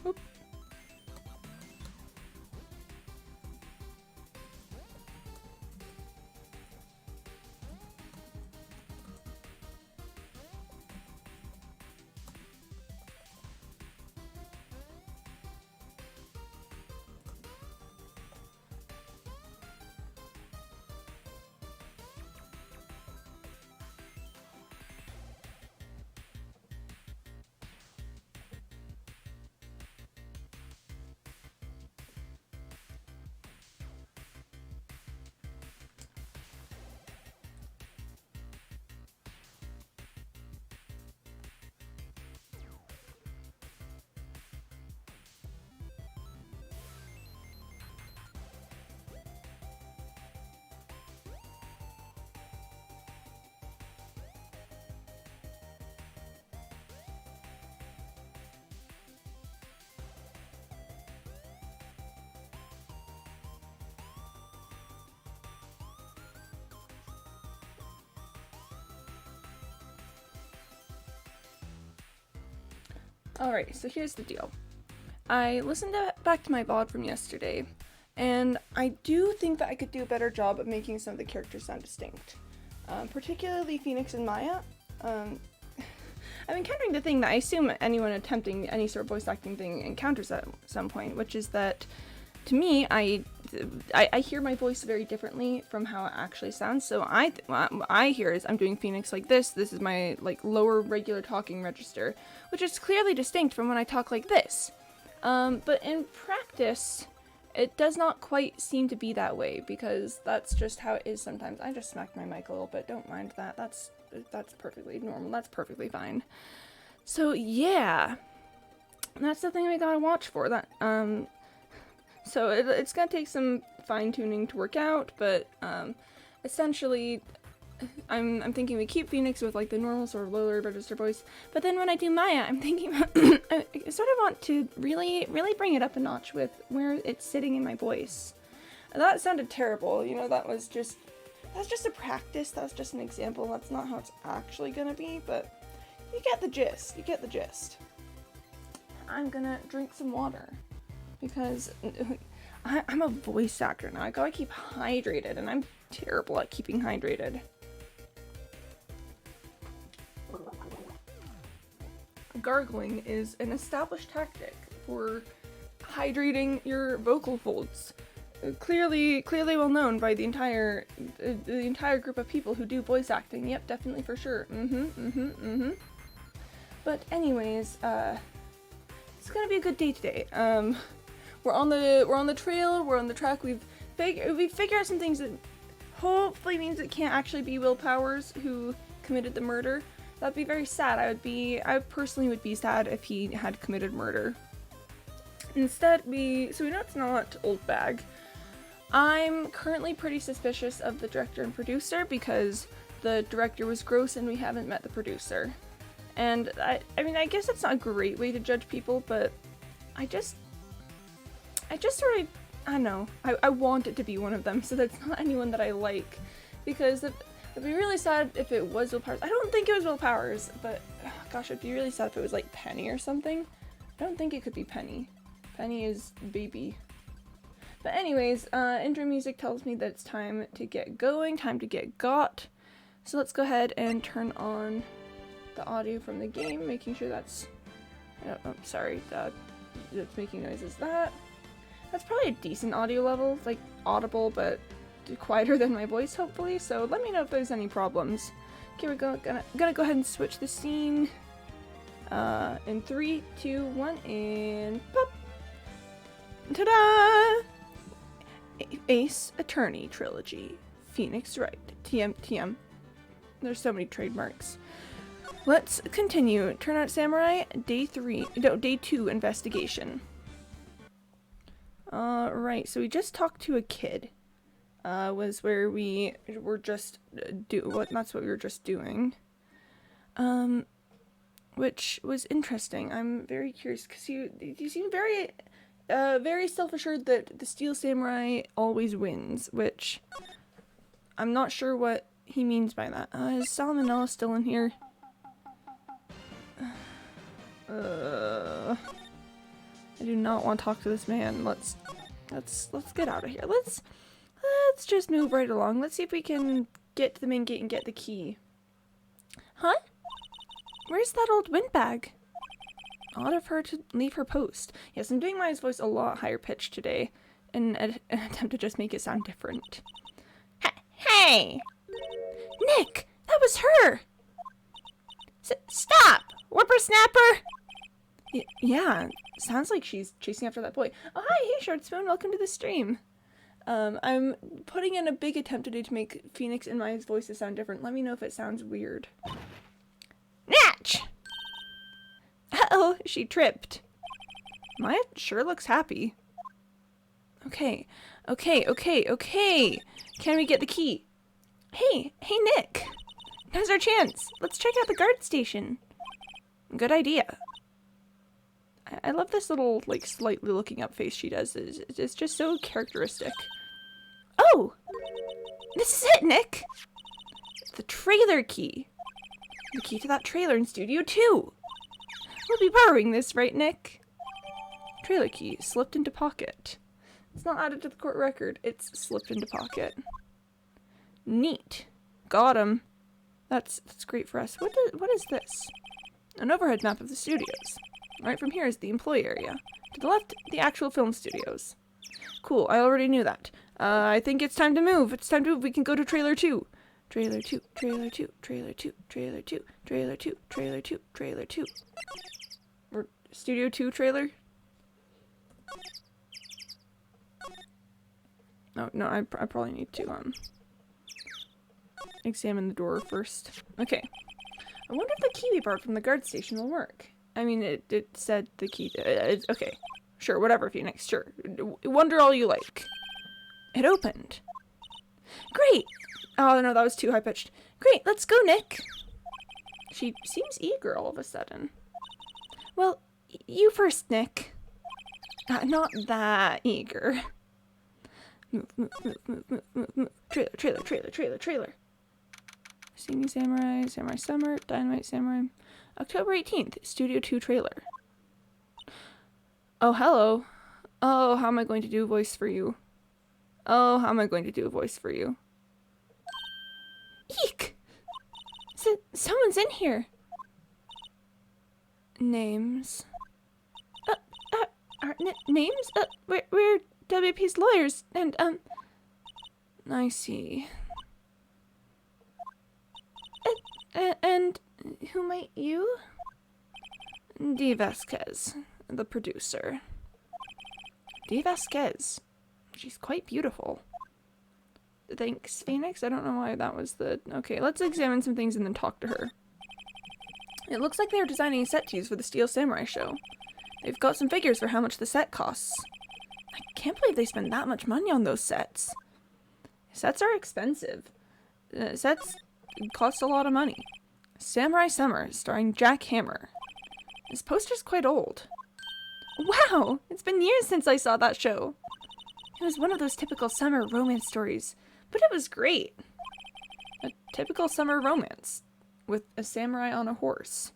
Oop. Alright, so here's the deal. I listened back to my VOD from yesterday, and I do think that I could do a better job of making some of the characters sound distinct. Particularly Phoenix and Maya. I'm encountering the thing that I assume anyone attempting any sort of voice acting thing encounters at some point, which is that, to me, I hear my voice very differently from how it actually sounds. So what I hear is I'm doing Phoenix like this. This is my like lower regular talking register, which is clearly distinct from when I talk like this. But in practice, it does not quite seem to be that way, because that's just how it is sometimes. I just smacked my mic a little bit. Don't mind that. That's perfectly normal. That's perfectly fine. So yeah, that's the thing we gotta watch for. That so it's gonna take some fine-tuning to work out, but essentially I'm thinking we keep Phoenix with like the normal sort of lower register voice, but then when I do Maya, I'm thinking I sort of want to really bring it up a notch with where it's sitting in my voice. That sounded terrible, you know, that's just a practice, that's just an example, that's not how it's actually gonna be, but you get the gist, I'm gonna drink some water, because I'm a voice actor now. I gotta keep hydrated, and I'm terrible at keeping hydrated. Gargling is an established tactic for hydrating your vocal folds. Clearly well known by the entire group of people who do voice acting. Yep, definitely for sure. But anyways, it's gonna be a good day today. We're on the trail, we're on the track, we've figured out some things that hopefully means it can't actually be Will Powers who committed the murder. That'd be very sad. I personally would be sad if he had committed murder. Instead, so we know it's not Old Bag. I'm currently pretty suspicious of the director and producer because the director was gross and we haven't met the producer. And I mean, I guess that's not a great way to judge people, but I just sort of, I don't know, I want it to be one of them, so that's not anyone that I like, because it'd be really sad if it was Will Powers. I don't think it was Will Powers, but gosh, it'd be really sad if it was like Penny or something. I don't think it could be Penny. Penny is baby. But anyways, intro music tells me that it's time to get going, time to get got. So let's go ahead and turn on the audio from the game, making sure that's, oh, sorry, that's making noises. That's probably a decent audio level, like audible, but quieter than my voice, hopefully. So let me know if there's any problems. Okay, we're gonna go ahead and switch the scene. In 3, 2, 1, and pop! Ta-da! Ace Attorney Trilogy. Phoenix Wright. TM. There's so many trademarks. Let's continue. Turnout Samurai, day 2 investigation. Right, so we just talked to a kid. Was where we were just that's what we were just doing. Which was interesting. I'm very curious because you seem very self-assured that the Steel Samurai always wins, which I'm not sure what he means by that. Is Salmonella still in here? I do not want to talk to this man. Let's get out of here. Let's just move right along. Let's see if we can get to the main gate and get the key. Huh? Where's that old windbag? Odd of her to leave her post. Yes, I'm doing my voice a lot higher pitched today in an attempt to just make it sound different. Hey! Nick! That was her! Stop! Whippersnapper! Yeah, sounds like she's chasing after that boy. Oh, hi! Hey, Short Spoon! Welcome to the stream. I'm putting in a big attempt today to make Phoenix and my voices sound different. Let me know if it sounds weird. Natch! Uh-oh, she tripped. Maya sure looks happy. Okay. Can we get the key? Hey, Nick. Now's our chance. Let's check out the guard station. Good idea. I love this little, like, slightly looking up face she does. It's just so characteristic. Oh! This is it, Nick! The trailer key. The key to that trailer in Studio 2. We'll be borrowing this, right, Nick? Trailer key slipped into pocket. It's not added to the court record. It's slipped into pocket. Neat. Got him. That's great for us. What is this? An overhead map of the studios. Right from here is the employee area. To the left, the actual film studios. Cool, I already knew that. I think it's time to move. It's time to move. We can go to trailer 2. Trailer 2, trailer 2, trailer 2, trailer 2, trailer 2, trailer 2, trailer 2. Or Studio 2 trailer? Oh, no, I probably need to, examine the door first. Okay. I wonder if the key we borrowed from the guard station will work. I mean, it said the key. Okay. Sure, whatever, Phoenix. Sure. Wonder all you like. It opened. Great! Oh, no, that was too high-pitched. Great, let's go, Nick. She seems eager all of a sudden. Well, you first, Nick. Not that eager. Move. Trailer. Singing Samurai, Samurai Summer, Dynamite Samurai. October 18th, Studio 2 trailer. Oh, hello. Oh, how am I going to do a voice for you? Eek! Someone's in here. Names. Names? We're WP's lawyers, and, I see. And who might you? Dee Vasquez, the producer. Dee Vasquez. She's quite beautiful. Thanks, Phoenix. I don't know why that was the... Okay, let's examine some things and then talk to her. It looks like they're designing a set to use for the Steel Samurai show. They've got some figures for how much the set costs. I can't believe they spend that much money on those sets. Sets are expensive. Sets cost a lot of money. Samurai Summer, starring Jack Hammer. This poster's quite old. Wow! It's been years since I saw that show. It was one of those typical summer romance stories, but it was great. A typical summer romance with a samurai on a horse.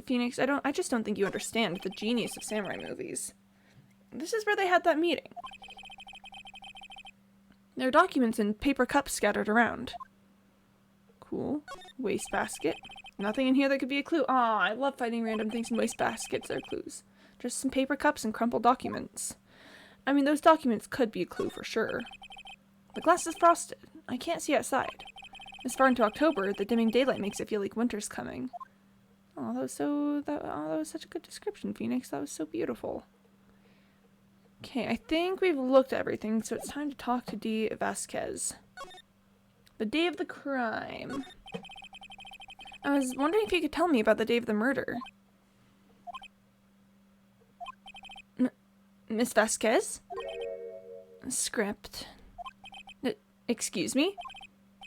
Phoenix, I just don't think you understand the genius of samurai movies. This is where they had that meeting. There are documents and paper cups scattered around. Cool. Wastebasket. Nothing in here that could be a clue. Aw, I love finding random things in wastebaskets that are clues. Just some paper cups and crumpled documents. I mean, those documents could be a clue for sure. The glass is frosted. I can't see outside. This far into October, the dimming daylight makes it feel like winter's coming. Oh, that was such a good description, Phoenix. That was so beautiful. Okay, I think we've looked at everything, so it's time to talk to Dee Vasquez. The day of the crime. I was wondering if you could tell me about the day of the murder. Miss Vasquez? Script. Excuse me?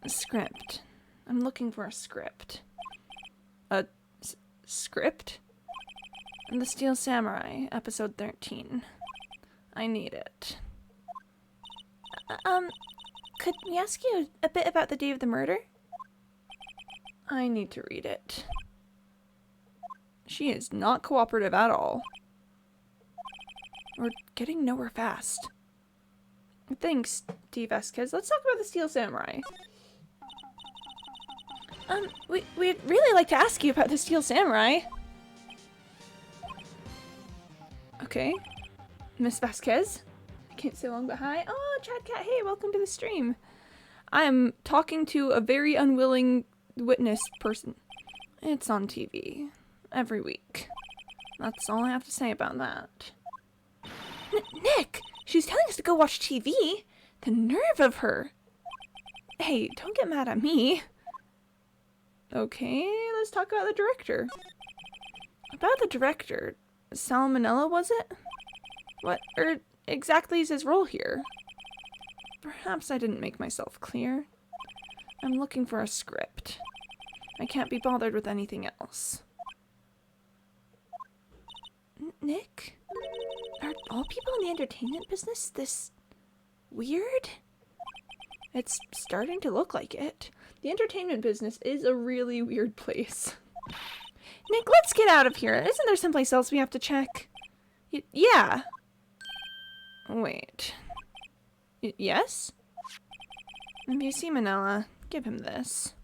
Script. I'm looking for a script. A script? The Steel Samurai, episode 13. I need it. Could we ask you a bit about the day of the murder? I need to read it. She is not cooperative at all. We're getting nowhere fast. Thanks, D. Vasquez. Let's talk about the Steel Samurai. We'd really like to ask you about the Steel Samurai. Okay. Miss Vasquez? I can't say long, but hi. Oh, Chad Cat, hey, welcome to the stream. I'm talking to a very unwilling witness person. It's on TV. Every week. That's all I have to say about that. Nick! She's telling us to go watch TV? The nerve of her! Hey, don't get mad at me. Okay, let's talk about the director. About the director. Salmonella, was it? What exactly is his role here? Perhaps I didn't make myself clear. I'm looking for a script. I can't be bothered with anything else. Nick? Are all people in the entertainment business this weird? It's starting to look like it. The entertainment business is a really weird place. Nick, let's get out of here. Isn't there someplace else we have to check? Yeah. Wait. Yes? If you see Manila, give him this.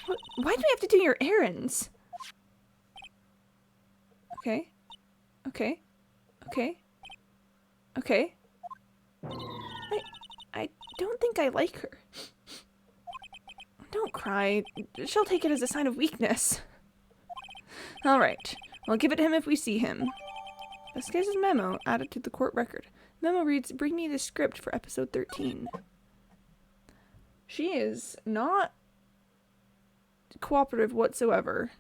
Why do we have to do your errands? Okay. Okay. Okay. Okay. I don't think I like her. Don't cry. She'll take it as a sign of weakness. Alright. We'll give it to him if we see him. Vasquez's memo added to the court record. Memo reads, bring me the script for episode 13. She is not cooperative whatsoever.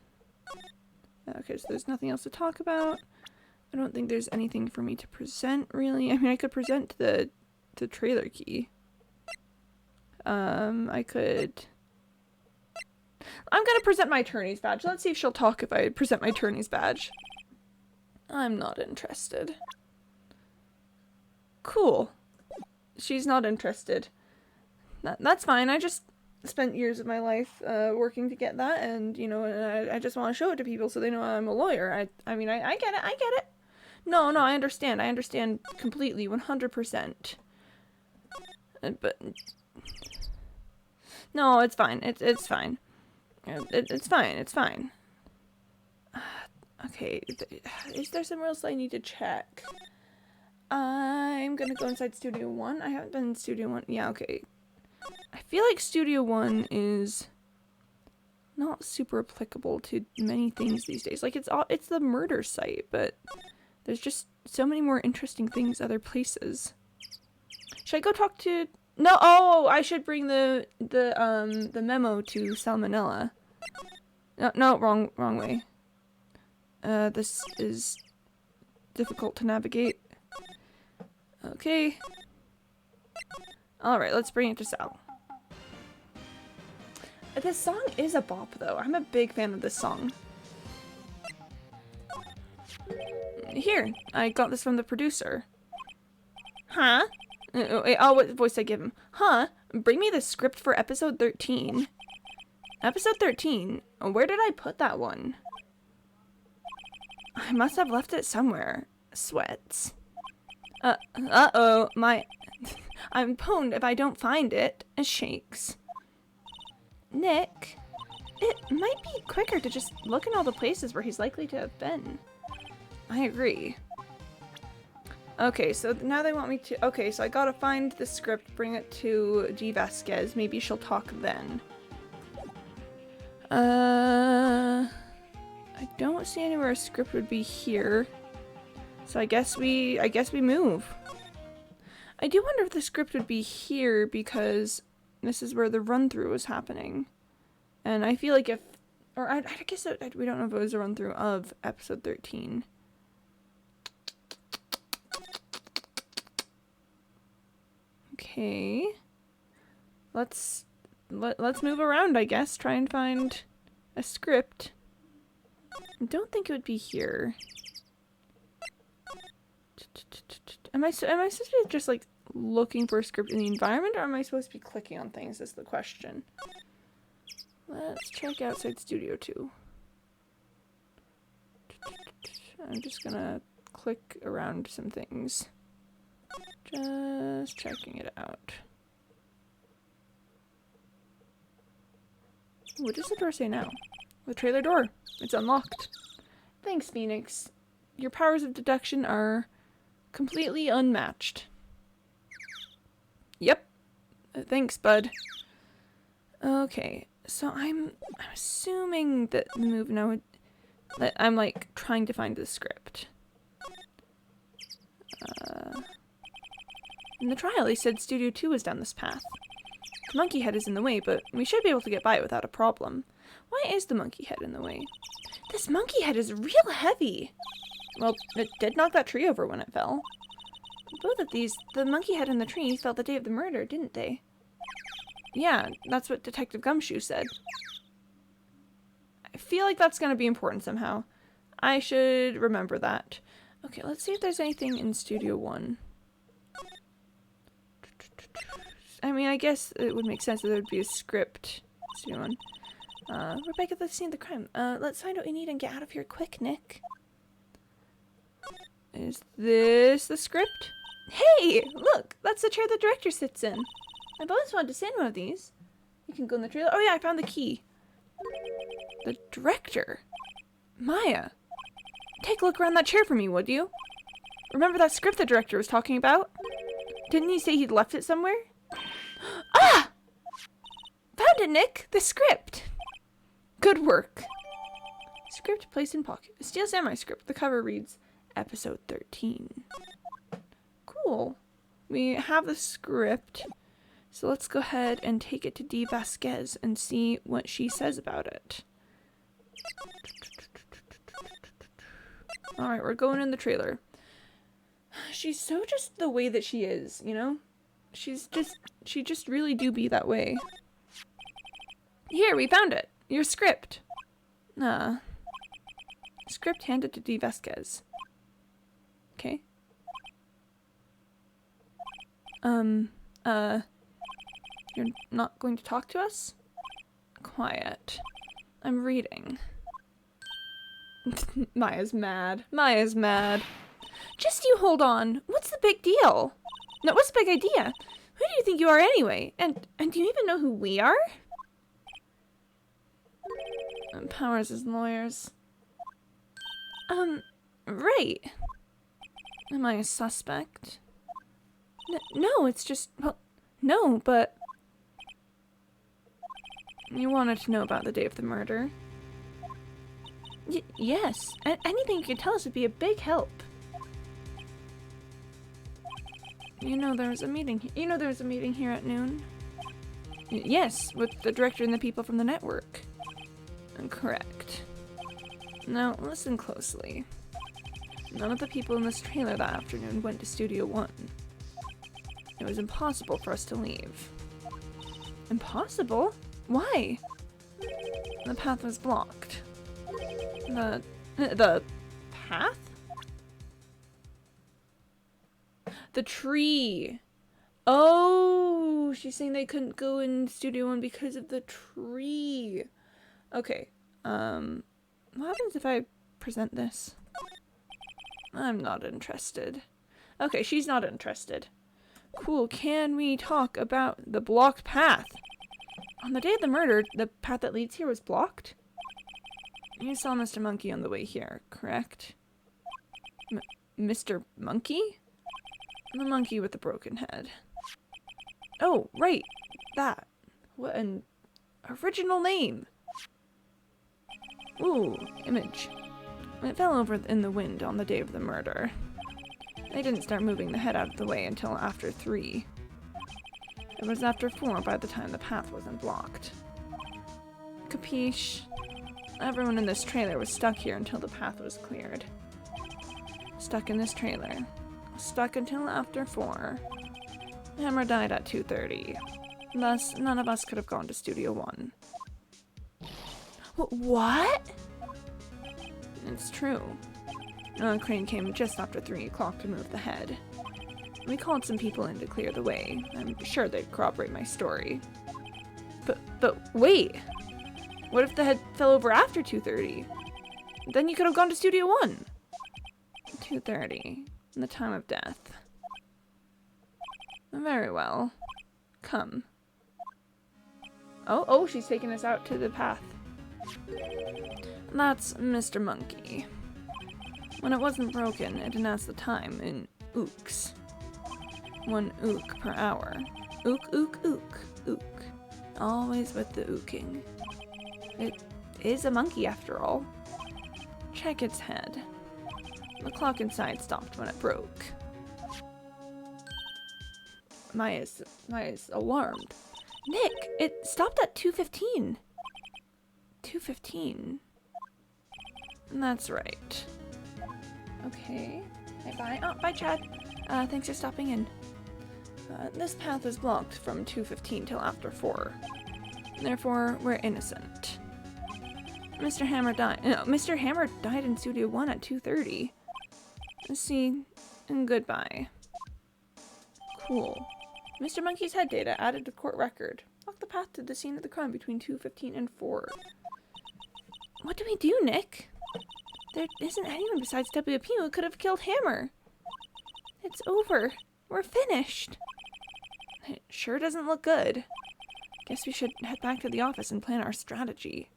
Okay, so there's nothing else to talk about. I don't think there's anything for me to present, really. I mean, I could present the trailer key. I'm gonna present my attorney's badge. Let's see if she'll talk if I present my attorney's badge. I'm not interested. Cool. She's not interested. That's fine. I just spent years of my life working to get that, and, you know, I just want to show it to people so they know I'm a lawyer. I mean, I get it. I get it. No, I understand. I understand completely, 100%. But... No, it's fine. It's fine. It's fine. It's fine. Okay, is there somewhere else I need to check? I'm gonna go inside Studio 1. I haven't been in Studio 1. Yeah, okay. I feel like Studio 1 is not super applicable to many things these days. Like, it's the murder site, but there's just so many more interesting things other places. Should I go talk to... No, oh, I should bring the memo to Salmonella. No, wrong way. This is difficult to navigate. Okay. Alright, let's bring it to Sal. This song is a bop, though. I'm a big fan of this song. Here, I got this from the producer. Huh? Oh, what voice did I give him? Huh? Bring me the script for episode 13. Episode 13? Where did I put that one? I must have left it somewhere. Sweats. Uh-oh, I'm pwned if I don't find it. It shakes. Nick, it might be quicker to just look in all the places where he's likely to have been. I agree. Okay, so now they want me to... Okay, so I gotta find the script, bring it to G. Vasquez. Maybe she'll talk then. I don't see anywhere a script would be here. So I guess we move. I do wonder if the script would be here because this is where the run-through was happening. And I feel like if... Or I guess we don't know if it was a run-through of episode 13. Okay. Let's move around, I guess. Try and find a script. I don't think it would be here. Am I supposed to be just like looking for a script in the environment, or am I supposed to be clicking on things is the question. Let's check outside Studio 2. I'm just gonna click around some things. Just checking it out. What does the door say now? The trailer door. It's unlocked. Thanks, Phoenix. Your powers of deduction are completely unmatched. Yep. Thanks, bud. Okay, so I'm assuming that the move now. That I'm like trying to find the script. In the trial, he said Studio 2 was down this path. The monkey head is in the way, but we should be able to get by it without a problem. Why is the monkey head in the way? This monkey head is real heavy. Well, it did knock that tree over when it fell. Both of these, the monkey head and the tree, fell the day of the murder, didn't they? Yeah, that's what Detective Gumshoe said. I feel like that's going to be important somehow. I should remember that. Okay, let's see if there's anything in Studio 1. I mean, I guess it would make sense that there would be a script. Studio 1. Rebecca, let's see the crime. Let's find what we need and get out of here quick, Nick. Is this the script? Hey, look! That's the chair the director sits in. I've always wanted to sit in one of these. You can go in the trailer. Oh yeah, I found the key. The director? Maya, take a look around that chair for me, would you? Remember that script the director was talking about? Didn't he say he'd left it somewhere? Ah! Found it, Nick! The script! Good work. Script placed in pocket. A steel samurai script. The cover reads, Episode 13. Cool. We have the script. So let's go ahead and take it to Dee Vasquez and see what she says about it. Alright, we're going in the trailer. She's so just the way that she is, you know? She just really do be that way. Here, we found it. Your script. Script handed to Dee Vasquez. Okay. You're not going to talk to us? Quiet. I'm reading. Maya's mad. Maya's mad. Just you hold on. What's the big deal? No, what's the big idea? Who do you think you are anyway? And do you even know who we are? Powers as lawyers. Right. Am I a suspect? No, it's just, well, no, but... You wanted to know about the day of the murder? Yes. Anything you could tell us would be a big help. You know there was a meeting here at noon? Yes, with the director and the people from the network. Correct. Now, listen closely. None of the people in this trailer that afternoon went to Studio 1. It was impossible for us to leave. Impossible? Why? The path was blocked. The path? The tree. Oh, she's saying they couldn't go in Studio 1 because of the tree. Okay. What happens if I present this? I'm not interested. Okay, she's not interested. Cool, can we talk about the blocked path? On the day of the murder, the path that leads here was blocked? You saw Mr. Monkey on the way here, correct? Mr. Monkey? The monkey with the broken head. Oh, right. That. What an original name. Ooh, image. It fell over in the wind on the day of the murder. They didn't start moving the head out of the way until after 3. It was after 4 by the time the path wasn't blocked. Capiche? Everyone in this trailer was stuck here until the path was cleared. Stuck in this trailer. Stuck until after 4. Hammer died at 2:30. Thus, none of us could have gone to Studio 1. What? It's true. Crane came just after 3 o'clock to move the head. We called some people in to clear the way. I'm sure they'd corroborate my story. But wait! What if the head fell over after 2:30? Then you could have gone to Studio 1. 2:30. The time of death. Very well. Come. Oh, she's taking us out to the path. That's Mr. Monkey. When it wasn't broken, it announced the time in ooks. 1 ook per hour. Ook, ook, ook, ook. Always with the ooking. It is a monkey after all. Check its head. The clock inside stopped when it broke. Maya's alarmed. Nick, it stopped at 2:15. 2:15. That's right. Okay. Hey, bye. Oh, bye, Chad. Thanks for stopping in. This path is blocked from 2:15 till after 4. Therefore, we're innocent. Mr. Hammer died. No, Mr. Hammer died in Studio 1 at 2:30. See, and goodbye. Cool. Mr. Monkey's head data added to court record. Walk the path to the scene of the crime between 2:15 and 4. What do we do, Nick? There isn't anyone besides WP who could have killed Hammer. It's over. We're finished. It sure doesn't look good. Guess we should head back to the office and plan our strategy.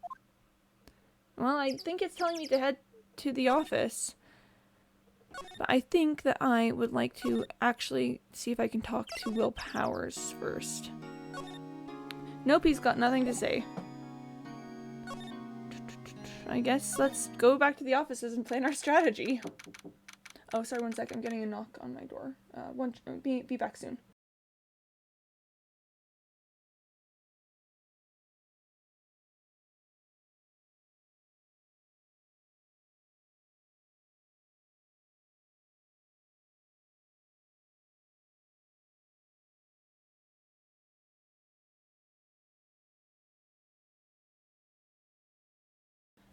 Well, I think it's telling me to head to the office. But I think that I would like to actually see if I can talk to Will Powers first. Nope, he's got nothing to say. I guess let's go back to the offices and plan our strategy. Oh, sorry, 1 sec. I'm getting a knock on my door. Be back soon.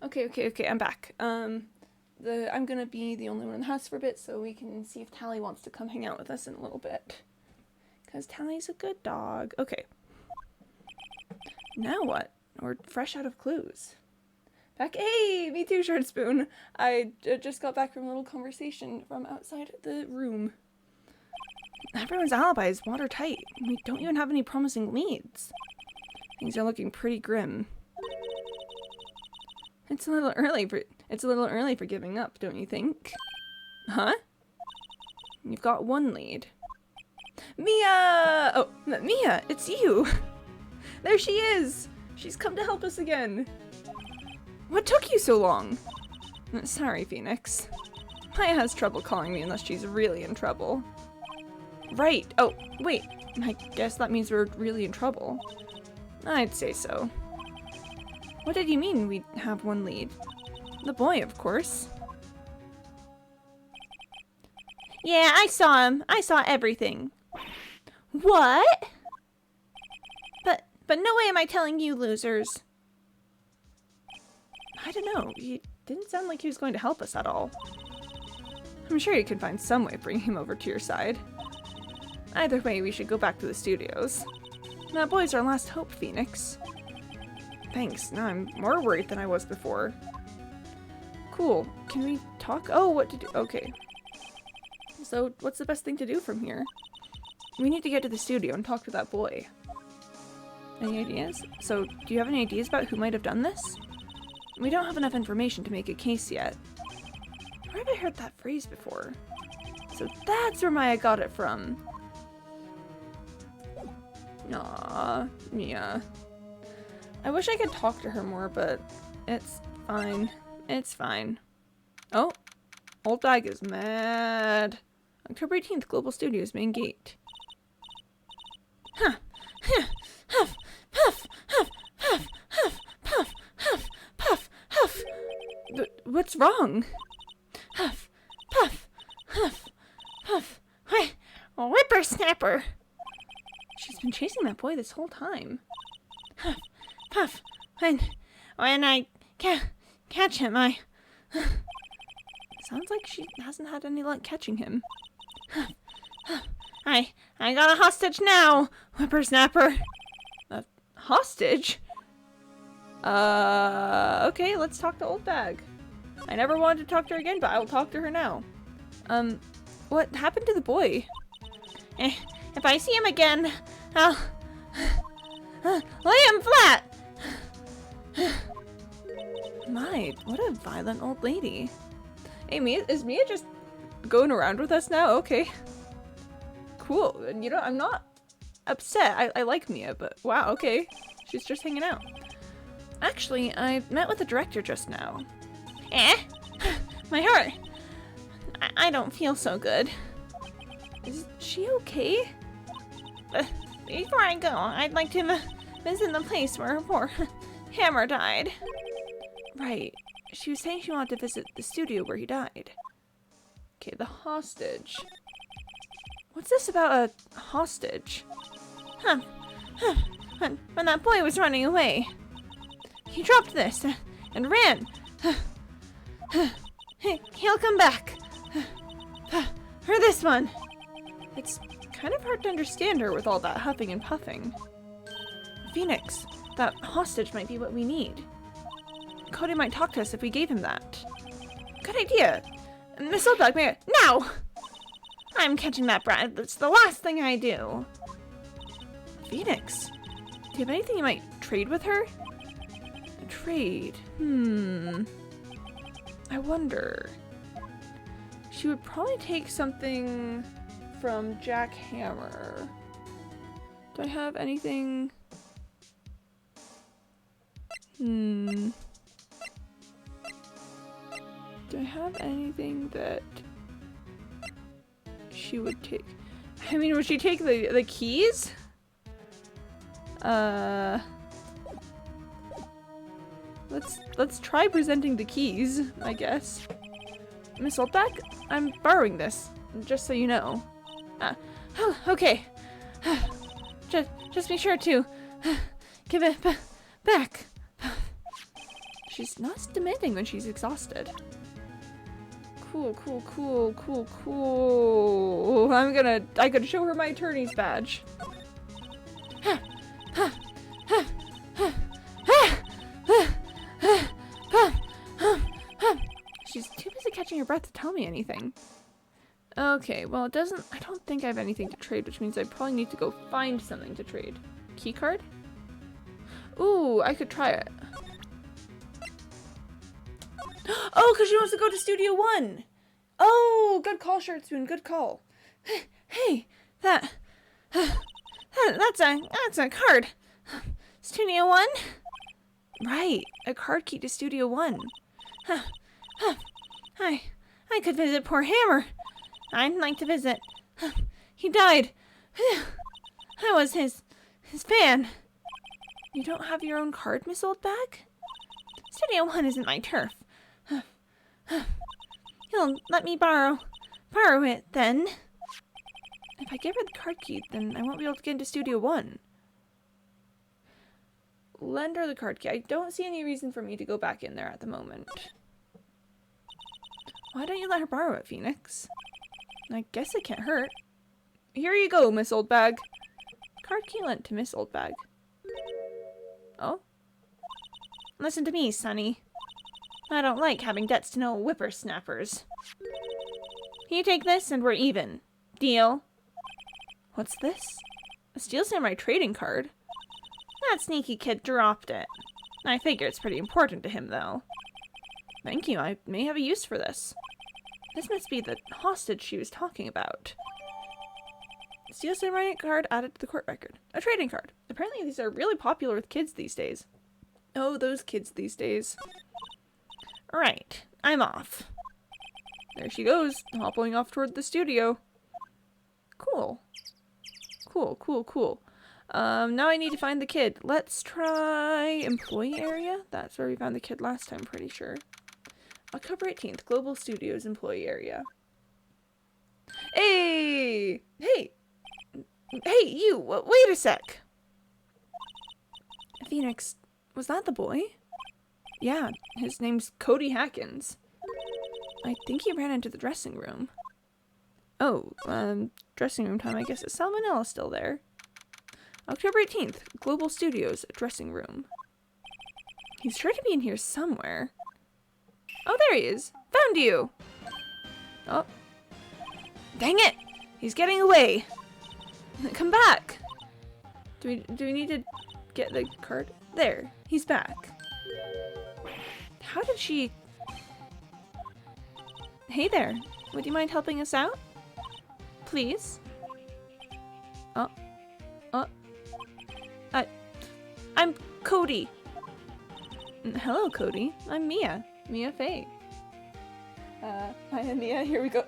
Okay, I'm back. I'm gonna be the only one in the house for a bit so we can see if Tally wants to come hang out with us in a little bit. Because Tally's a good dog. Okay. Now what? We're fresh out of clues. Back. Hey, me too, Short Spoon. I just got back from a little conversation from outside the room. Everyone's alibi is watertight. We don't even have any promising leads. Things are looking pretty grim. It's a little early for giving up, don't you think? Huh? You've got 1 lead. Mia! Oh, Mia, it's you! There she is! She's come to help us again. What took you so long? Sorry, Phoenix. Maya has trouble calling me unless she's really in trouble. Right. Oh, wait. I guess that means we're really in trouble. I'd say so. What did you mean we have 1 lead? The boy, of course. Yeah, I saw him. I saw everything. What? But no way am I telling you, losers. I don't know. He didn't sound like he was going to help us at all. I'm sure you can find some way of bringing him over to your side. Either way, we should go back to the studios. That boy's our last hope, Phoenix. Thanks. Now I'm more worried than I was before. Cool. Can we talk? Oh, what to do? Okay. So, what's the best thing to do from here? We need to get to the studio and talk to that boy. Any ideas? So, do you have any ideas about who might have done this? We don't have enough information to make a case yet. Where have I heard that phrase before? So that's where Maya got it from. Aww, Mia. I wish I could talk to her more, but it's fine. It's fine. Oh, Old Bag is mad. October 18th, Global Studios main gate. Huh. Huh. Huff. Puff. Huff. Huff. Huff. Puff. Huff. Puff. Huff. What's wrong? Huff. Puff. Huff. Puff. Whippersnapper. She's been chasing that boy this whole time. Huff. Puff. When I catch him, I... Sounds like she hasn't had any luck catching him. I got a hostage now, whippersnapper. A hostage? Okay, let's talk to Old Bag. I never wanted to talk to her again, but I will talk to her now. What happened to the boy? If I see him again, I'll lay him flat. My, what a violent old lady. Hey, Mia, is Mia just going around with us now? Okay. Cool. And you know, I'm not upset. I like Mia, but wow, okay. She's just hanging out. Actually, I met with the director just now. My heart. I don't feel so good. Is she okay? Before I go, I'd like to visit the place where her poor Hammer died. Right. She was saying she wanted to visit the studio where he died. Okay, the hostage. What's this about a hostage? When that boy was running away, he dropped this and ran. He'll come back. For this one. It's kind of hard to understand her with all that huffing and puffing. Phoenix, that hostage might be what we need. Cody might talk to us if we gave him that. Good idea. Miss Oldbag, now! I'm catching that brat. That's the last thing I do. Phoenix, do you have anything you might trade with her? Trade? I wonder. She would probably take something from Jack Hammer. Do I have anything? Do I have anything that she would take? I mean, would she take the keys? Let's try presenting the keys, I guess. Miss Oldback, I'm borrowing this, just so you know. Oh, okay. Just be sure to give it back. She's not demanding when she's exhausted. Cool. I could show her my attorney's badge. She's too busy catching her breath to tell me anything. Okay, well, I don't think I have anything to trade, which means I probably need to go find something to trade. Keycard? Ooh, I could try it. Oh, because she wants to go to Studio 1. Oh, good call, Shirt Spoon, good call. Hey, that's a card. Studio 1? Right, a card key to Studio 1. I could visit poor Hammer. I'd like to visit. He died. I was his fan. You don't have your own card, Miss Oldbag? Studio 1 isn't my turf. He'll let me borrow it then. If I give her the card key, then I won't be able to get into Studio 1. Lend her the card key. I don't see any reason for me to go back in there at the moment. Why don't you let her borrow it, Phoenix? I guess it can't hurt. Here you go, Miss Oldbag. Card key lent to Miss Oldbag. Oh? Listen to me, Sonny. I don't like having debts to no whippersnappers. You take this and we're even. Deal? What's this? A Steel Samurai trading card? That sneaky kid dropped it. I figure it's pretty important to him, though. Thank you. I may have a use for this. This must be the hostage she was talking about. Steel Samurai card added to the court record. A trading card. Apparently these are really popular with kids these days. Oh, those kids these days. Right. I'm off. There she goes, hopping off toward the studio. Cool. Now I need to find the kid. Let's try employee area. That's where we found the kid last time, pretty sure. October 18th, Global Studios employee area. Hey, you, wait a sec. Phoenix, was that the boy? Yeah, his name's Cody Hackins. I think he ran into the dressing room. Oh, dressing room time. I guess is Salmonella still there? October 18th, Global Studios dressing room. He's sure to be in here somewhere. Oh, there he is. Found you! Oh, Dang it! He's getting away. Come back. Do we need to get the card? There, he's back. How did she... Hey there, would you mind helping us out? Please? I'm Cody. Hello, Cody. I'm Mia. Mia Faye. Maya Mia, here we go.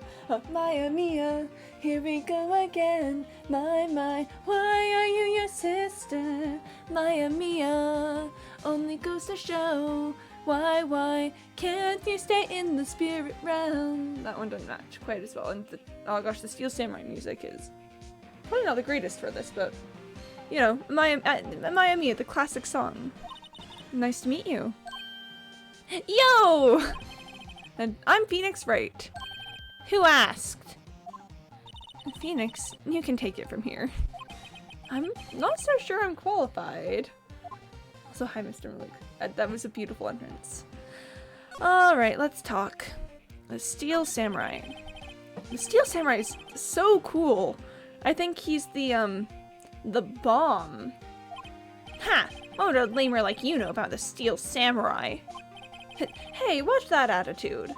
Maya Mia, here we go again. My, why are you your sister? Maya Mia, only goes to show. Why can't you stay in the spirit realm? That one doesn't match quite as well. And oh gosh, the Steel Samurai music is probably not the greatest for this, but you know, Maya Mia, the classic song. Nice to meet you. Yo! And I'm Phoenix Wright. Who asked? Phoenix, you can take it from here. I'm not so sure I'm qualified. Also, hi, Mr. Malik. That was a beautiful entrance. Alright, let's talk. The Steel Samurai. The Steel Samurai is so cool. I think he's the bomb. Ha! What would a lamer like you know about the Steel Samurai? Hey, watch that attitude.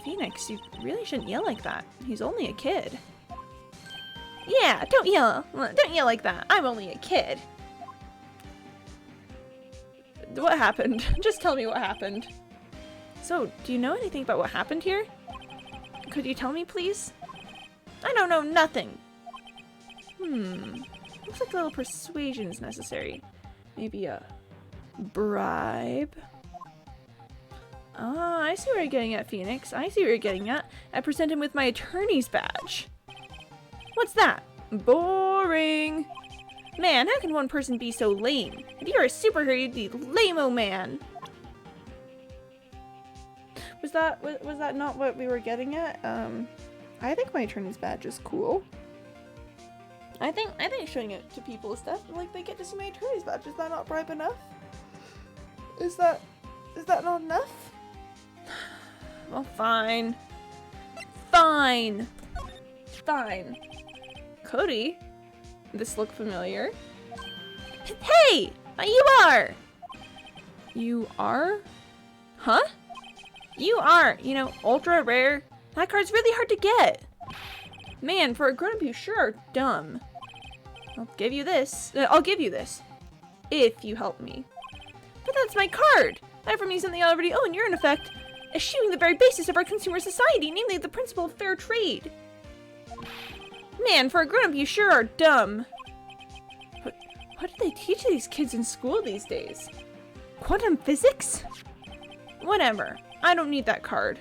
Phoenix, you really shouldn't yell like that. He's only a kid. Yeah, don't yell. Don't yell like that. I'm only a kid. What happened? Just tell me what happened. So, do you know anything about what happened here? Could you tell me, please? I don't know nothing. Looks like a little persuasion is necessary. Maybe a bribe? Ah, I see where you're getting at, Phoenix. I see where you're getting at. I present him with my attorney's badge. What's that? Boring. Man, how can one person be so lame? If you were a superhero, you'd be lame-o man. Was that not what we were getting at? I think my attorney's badge is cool. I think showing it to people is stuff like they get to see my attorney's badge. Is that not bribe enough? Is that not enough? Well, fine. Fine. Cody, this look familiar? Hey! You are! You are? Huh? You are, you know, ultra rare. That card's really hard to get. Man, for a grown-up you sure are dumb. I'll give you this. If you help me. But that's my card! I'm from you something I already own. You're in effect eschewing the very basis of our consumer society, namely the principle of fair trade. Man, for a grown-up you sure are dumb. What do they teach these kids in school these days? Quantum physics? Whatever. I don't need that card.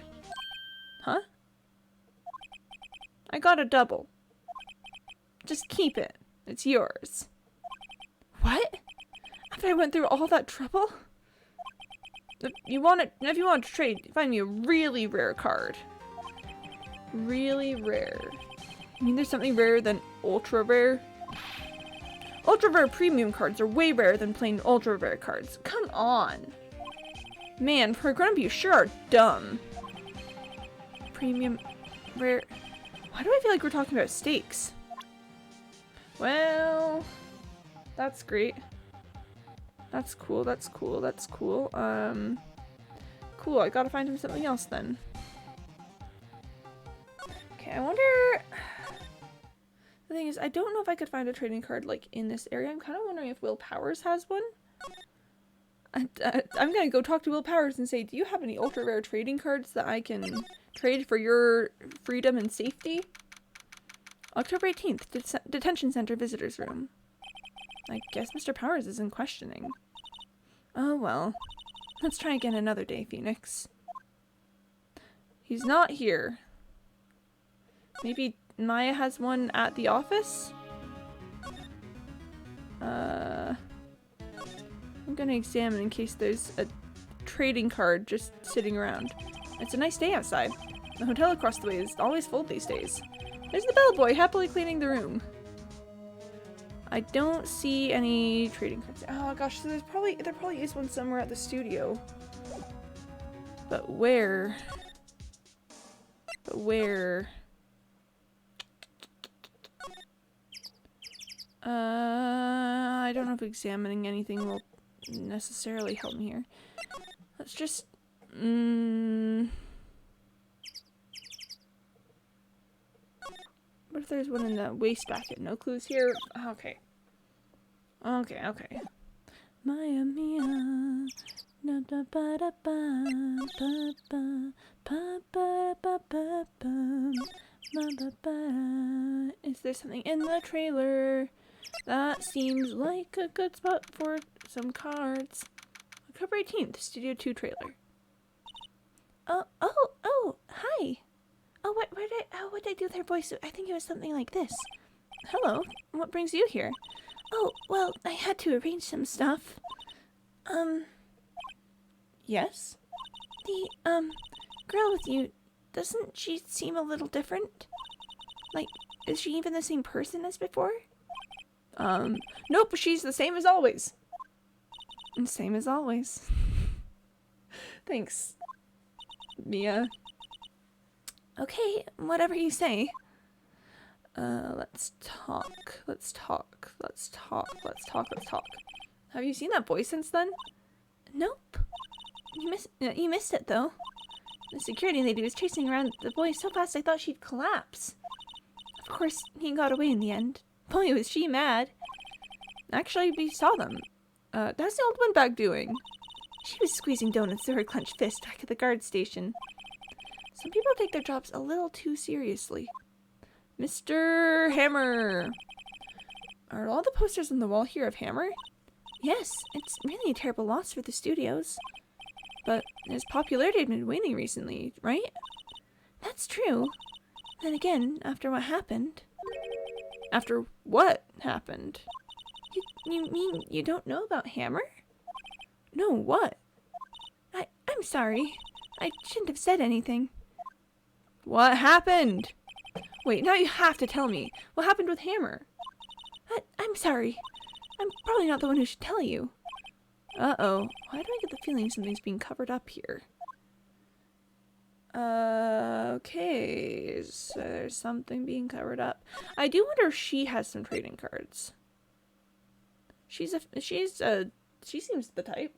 Huh? I got a double. Just keep it. It's yours. What? After I went through all that trouble? If you want to trade, find me a really rare card. Really rare. I mean, there's something rarer than ultra rare. Ultra rare premium cards are way rarer than plain ultra rare cards. Come on. Man, for a grown-up you sure are dumb. Premium rare. Why do I feel like we're talking about steaks? Well, that's great. That's cool. Cool, I gotta find him something else then. Okay, I wonder... The thing is, I don't know if I could find a trading card, like, in this area. I'm kind of wondering if Will Powers has one. I'm gonna go talk to Will Powers and say, do you have any ultra rare trading cards that I can trade for your freedom and safety? October 18th, Detention Center Visitors Room. I guess Mr. Powers isn't questioning. Oh well. Let's try again another day, Phoenix. He's not here. Maybe Maya has one at the office? I'm gonna examine in case there's a trading card just sitting around. It's a nice day outside. The hotel across the way is always full these days. There's the bellboy happily cleaning the room. I don't see any trading cards. Oh gosh, so there probably is one somewhere at the studio. But where? I don't know if examining anything will necessarily help me here. Let's just... What if there's one in the wastebasket? No clues here? Okay. Okay. Maya Mia. Da da ba da ba ba ba ba ba ba ba ba ba ba. Is there something in the trailer? That seems like a good spot for some cards. October 18th, Studio 2 trailer. Oh, hi. Oh, what did I do with her voice? I think it was something like this. Hello, what brings you here? Oh, well, I had to arrange some stuff. Yes? The, girl with you, doesn't she seem a little different? Like, is she even the same person as before? Nope, she's the same as always. Same as always. Thanks, Mia. Okay, whatever you say. Let's talk. Have you seen that boy since then? Nope. You missed it, though. The security lady was chasing around the boy so fast I thought she'd collapse. Of course, he got away in the end. Boy, was she mad. Actually, we saw them. That's the old windbag doing. She was squeezing donuts through her clenched fist back at the guard station. Some people take their jobs a little too seriously. Mr. Hammer! Are all the posters on the wall here of Hammer? Yes, it's really a terrible loss for the studios. But his popularity had been waning recently, right? That's true. Then again, after what happened... After what happened? You mean you don't know about Hammer? No, what? I'm sorry. I shouldn't have said anything. What happened? Wait, now you have to tell me. What happened with Hammer? I'm sorry. I'm probably not the one who should tell you. Uh-oh. Why do I get the feeling something's being covered up here? Okay. So there's something being covered up. I do wonder if she has some trading cards. She seems the type.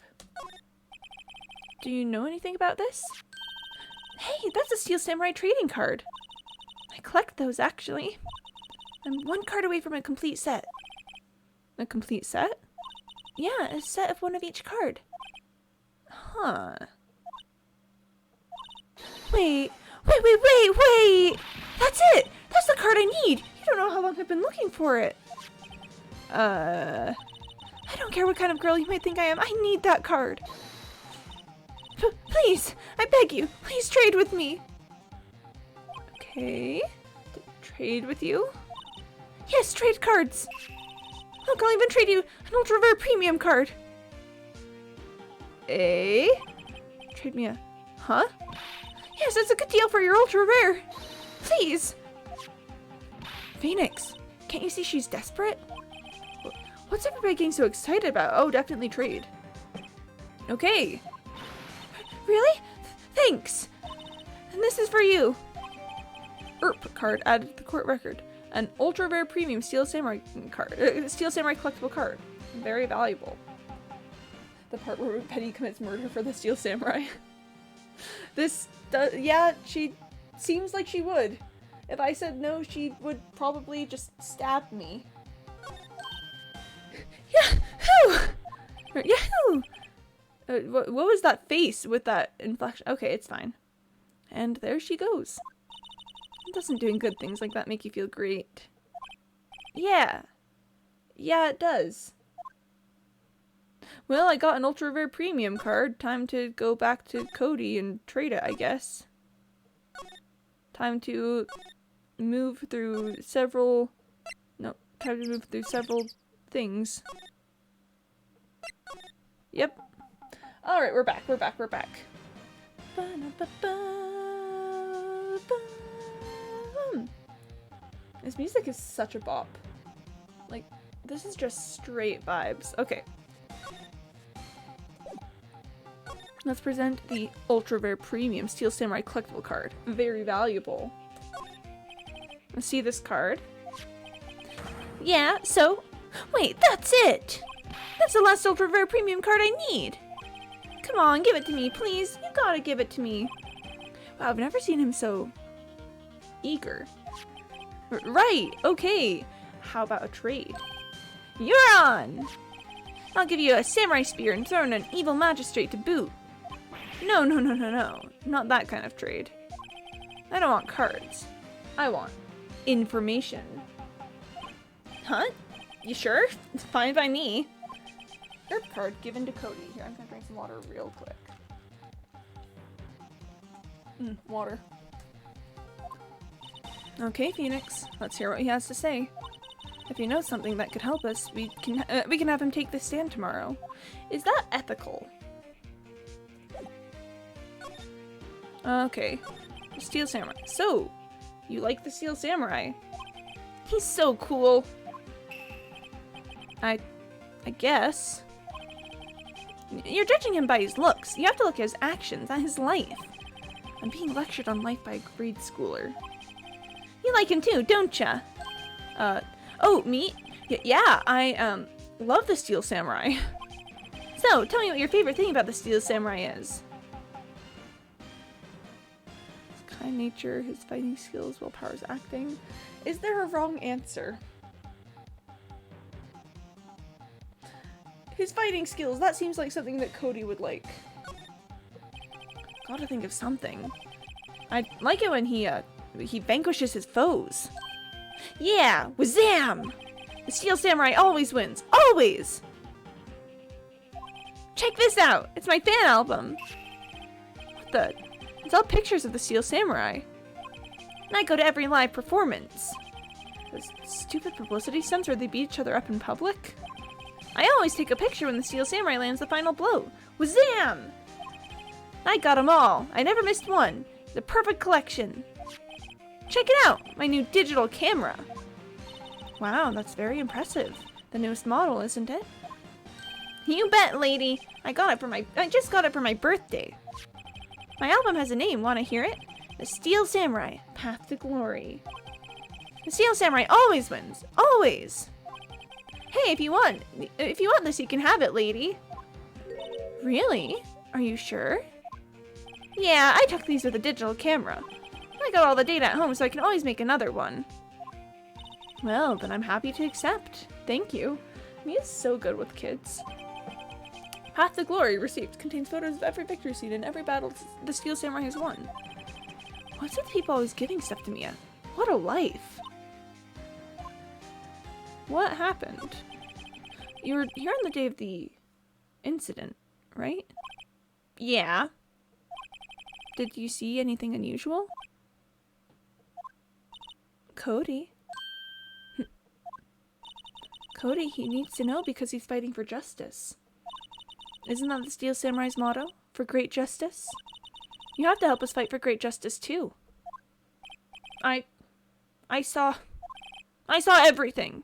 Do you know anything about this? Hey, that's a Steel Samurai trading card. I collect those, actually. I'm one card away from a complete set. A complete set? Yeah, a set of one of each card. Huh. Wait! That's it! That's the card I need! You don't know how long I've been looking for it. I don't care what kind of girl you might think I am. I need that card. Please, I beg you, please trade with me. Okay. Trade with you? Yes, trade cards. Look, I'll even trade you an ultra rare premium card. Trade me a... Huh? Yes, it's a good deal for your ultra rare. Please. Phoenix, can't you see she's desperate? What's everybody getting so excited about? Oh, definitely trade. Okay. Really? Thanks. And this is for you. Card added to the court record. An ultra rare premium Steel Samurai card. Steel Samurai collectible card. Very valuable. The part where Penny commits murder for the Steel Samurai. Yeah, she seems like she would. If I said no, she would probably just stab me. Yahoo! Yahoo! What was that face with that inflection? Okay, it's fine. And there she goes. Doesn't doing good things like that make you feel great? Yeah. Yeah, it does. Well, I got an ultra rare premium card. Time to go back to Cody and trade it, I guess. Time to move through several... No, time to move through several things. Yep. Alright, we're back. This music is such a bop. Like, this is just straight vibes. Okay. Let's present the ultra rare premium Steel Samurai collectible card. Very valuable. Let's see this card. Yeah, so Wait, that's it! That's the last ultra rare premium card I need! Come on, give it to me, please. You gotta give it to me. Wow, I've never seen him so eager. Right, okay. How about a trade? You're on! I'll give you a samurai spear and throw in an evil magistrate to boot. No. Not that kind of trade. I don't want cards. I want information. Huh? You sure? It's fine by me. Third card given to Cody. Here, I'm gonna drink some water real quick. Water. Okay, Phoenix. Let's hear what he has to say. If he knows something that could help us, we can have him take the stand tomorrow. Is that ethical? Okay. Steel Samurai. So, you like the Steel Samurai? He's so cool. I guess. You're judging him by his looks. You have to look at his actions, not his life. I'm being lectured on life by a grade schooler. You like him too, don't ya? Oh, me? Yeah, I, love the Steel Samurai. So, tell me what your favorite thing about the Steel Samurai is. His kind nature, his fighting skills, willpower, his acting. Is there a wrong answer? His fighting skills, that seems like something that Cody would like. Gotta think of something. I like it when he vanquishes his foes. Yeah, wazam! The Steel Samurai always wins, always! Check this out! It's my fan album! What the? It's all pictures of the Steel Samurai. And I go to every live performance. Those stupid publicity stunts where they beat each other up in public? I always take a picture when the Steel Samurai lands the final blow. Wazam! I got them all. I never missed one. The perfect collection. Check it out! My new digital camera. Wow, that's very impressive. The newest model, isn't it? You bet, lady. I just got it for my birthday. My album has a name. Want to hear it? The Steel Samurai, Path to Glory. The Steel Samurai always wins. Always! Hey, if you want this, you can have it, lady. Really? Are you sure? Yeah, I took these with a digital camera. I got all the data at home, so I can always make another one. Well, then I'm happy to accept. Thank you. Mia's so good with kids. Path to Glory received contains photos of every victory scene and every battle the Steel Samurai has won. What's with people always giving stuff to Mia? What a life. What happened? You were here on the day of the incident, right? Yeah. Did you see anything unusual? Cody. Cody, he needs to know because he's fighting for justice. Isn't that the Steel Samurai's motto? For great justice? You have to help us fight for great justice too. I saw everything.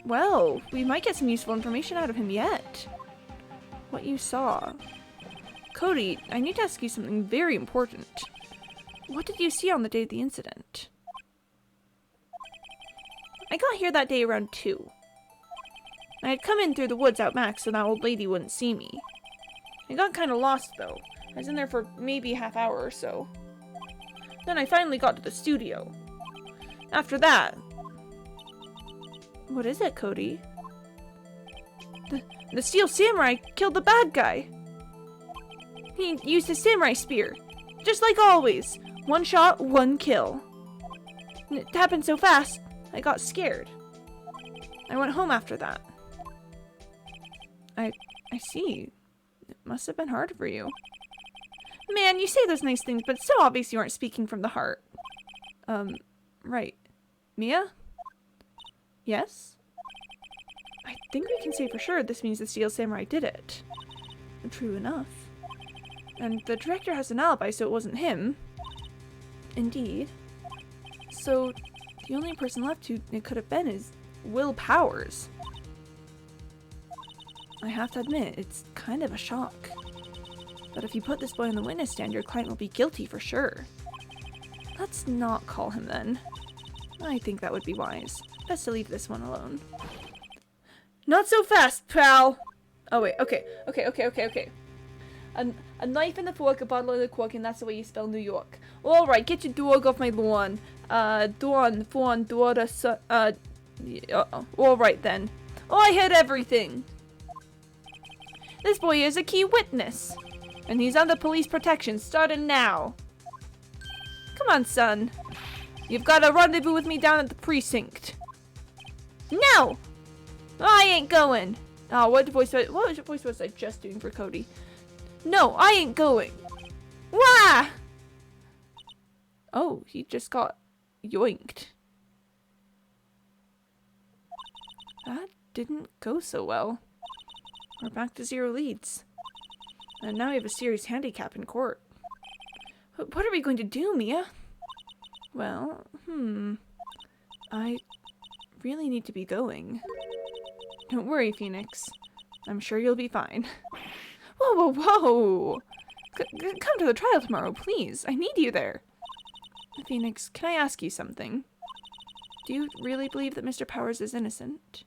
Well, we might get some useful information out of him yet. What you saw. Cody, I need to ask you something very important. What did you see on the day of the incident? I got here that day around 2. I had come in through the woods out back so that old lady wouldn't see me. I got kind of lost though. I was in there for maybe a half hour or so. Then I finally got to the studio. After that... What is it, Cody? The Steel Samurai killed the bad guy. He used his samurai spear. Just like always. One shot, one kill. And it happened so fast, I got scared. I went home after that. I see. It must have been hard for you. Man, you say those nice things, but it's so obvious you aren't speaking from the heart. Right. Mia? Yes? I think we can say for sure this means the Steel Samurai did it. True enough. And the director has an alibi, so it wasn't him. Indeed. So, the only person left who it could have been is Will Powers. I have to admit, it's kind of a shock. But if you put this boy on the witness stand, your client will be guilty for sure. Let's not call him then. I think that would be wise. Best to leave this one alone. Not so fast, pal! Oh wait, okay. A knife and a fork, a bottle and a cork, and that's the way you spell New York. Alright, get your dog off my lawn. Dawn, fawn, daughter, son, alright then. Oh, I heard everything! This boy is a key witness. And he's under police protection, starting now. Come on, son. You've got a rendezvous with me down at the precinct. No! I ain't going. Oh, what voice was I just doing for Cody? No, I ain't going. Wah! Oh, he just got yoinked. That didn't go so well. We're back to 0 leads. And now we have a serious handicap in court. What are we going to do, Mia? Well, I really need to be going. Don't worry, Phoenix. I'm sure you'll be fine. Whoa! Come to the trial tomorrow, please. I need you there. Phoenix, can I ask you something? Do you really believe that Mr. Powers is innocent?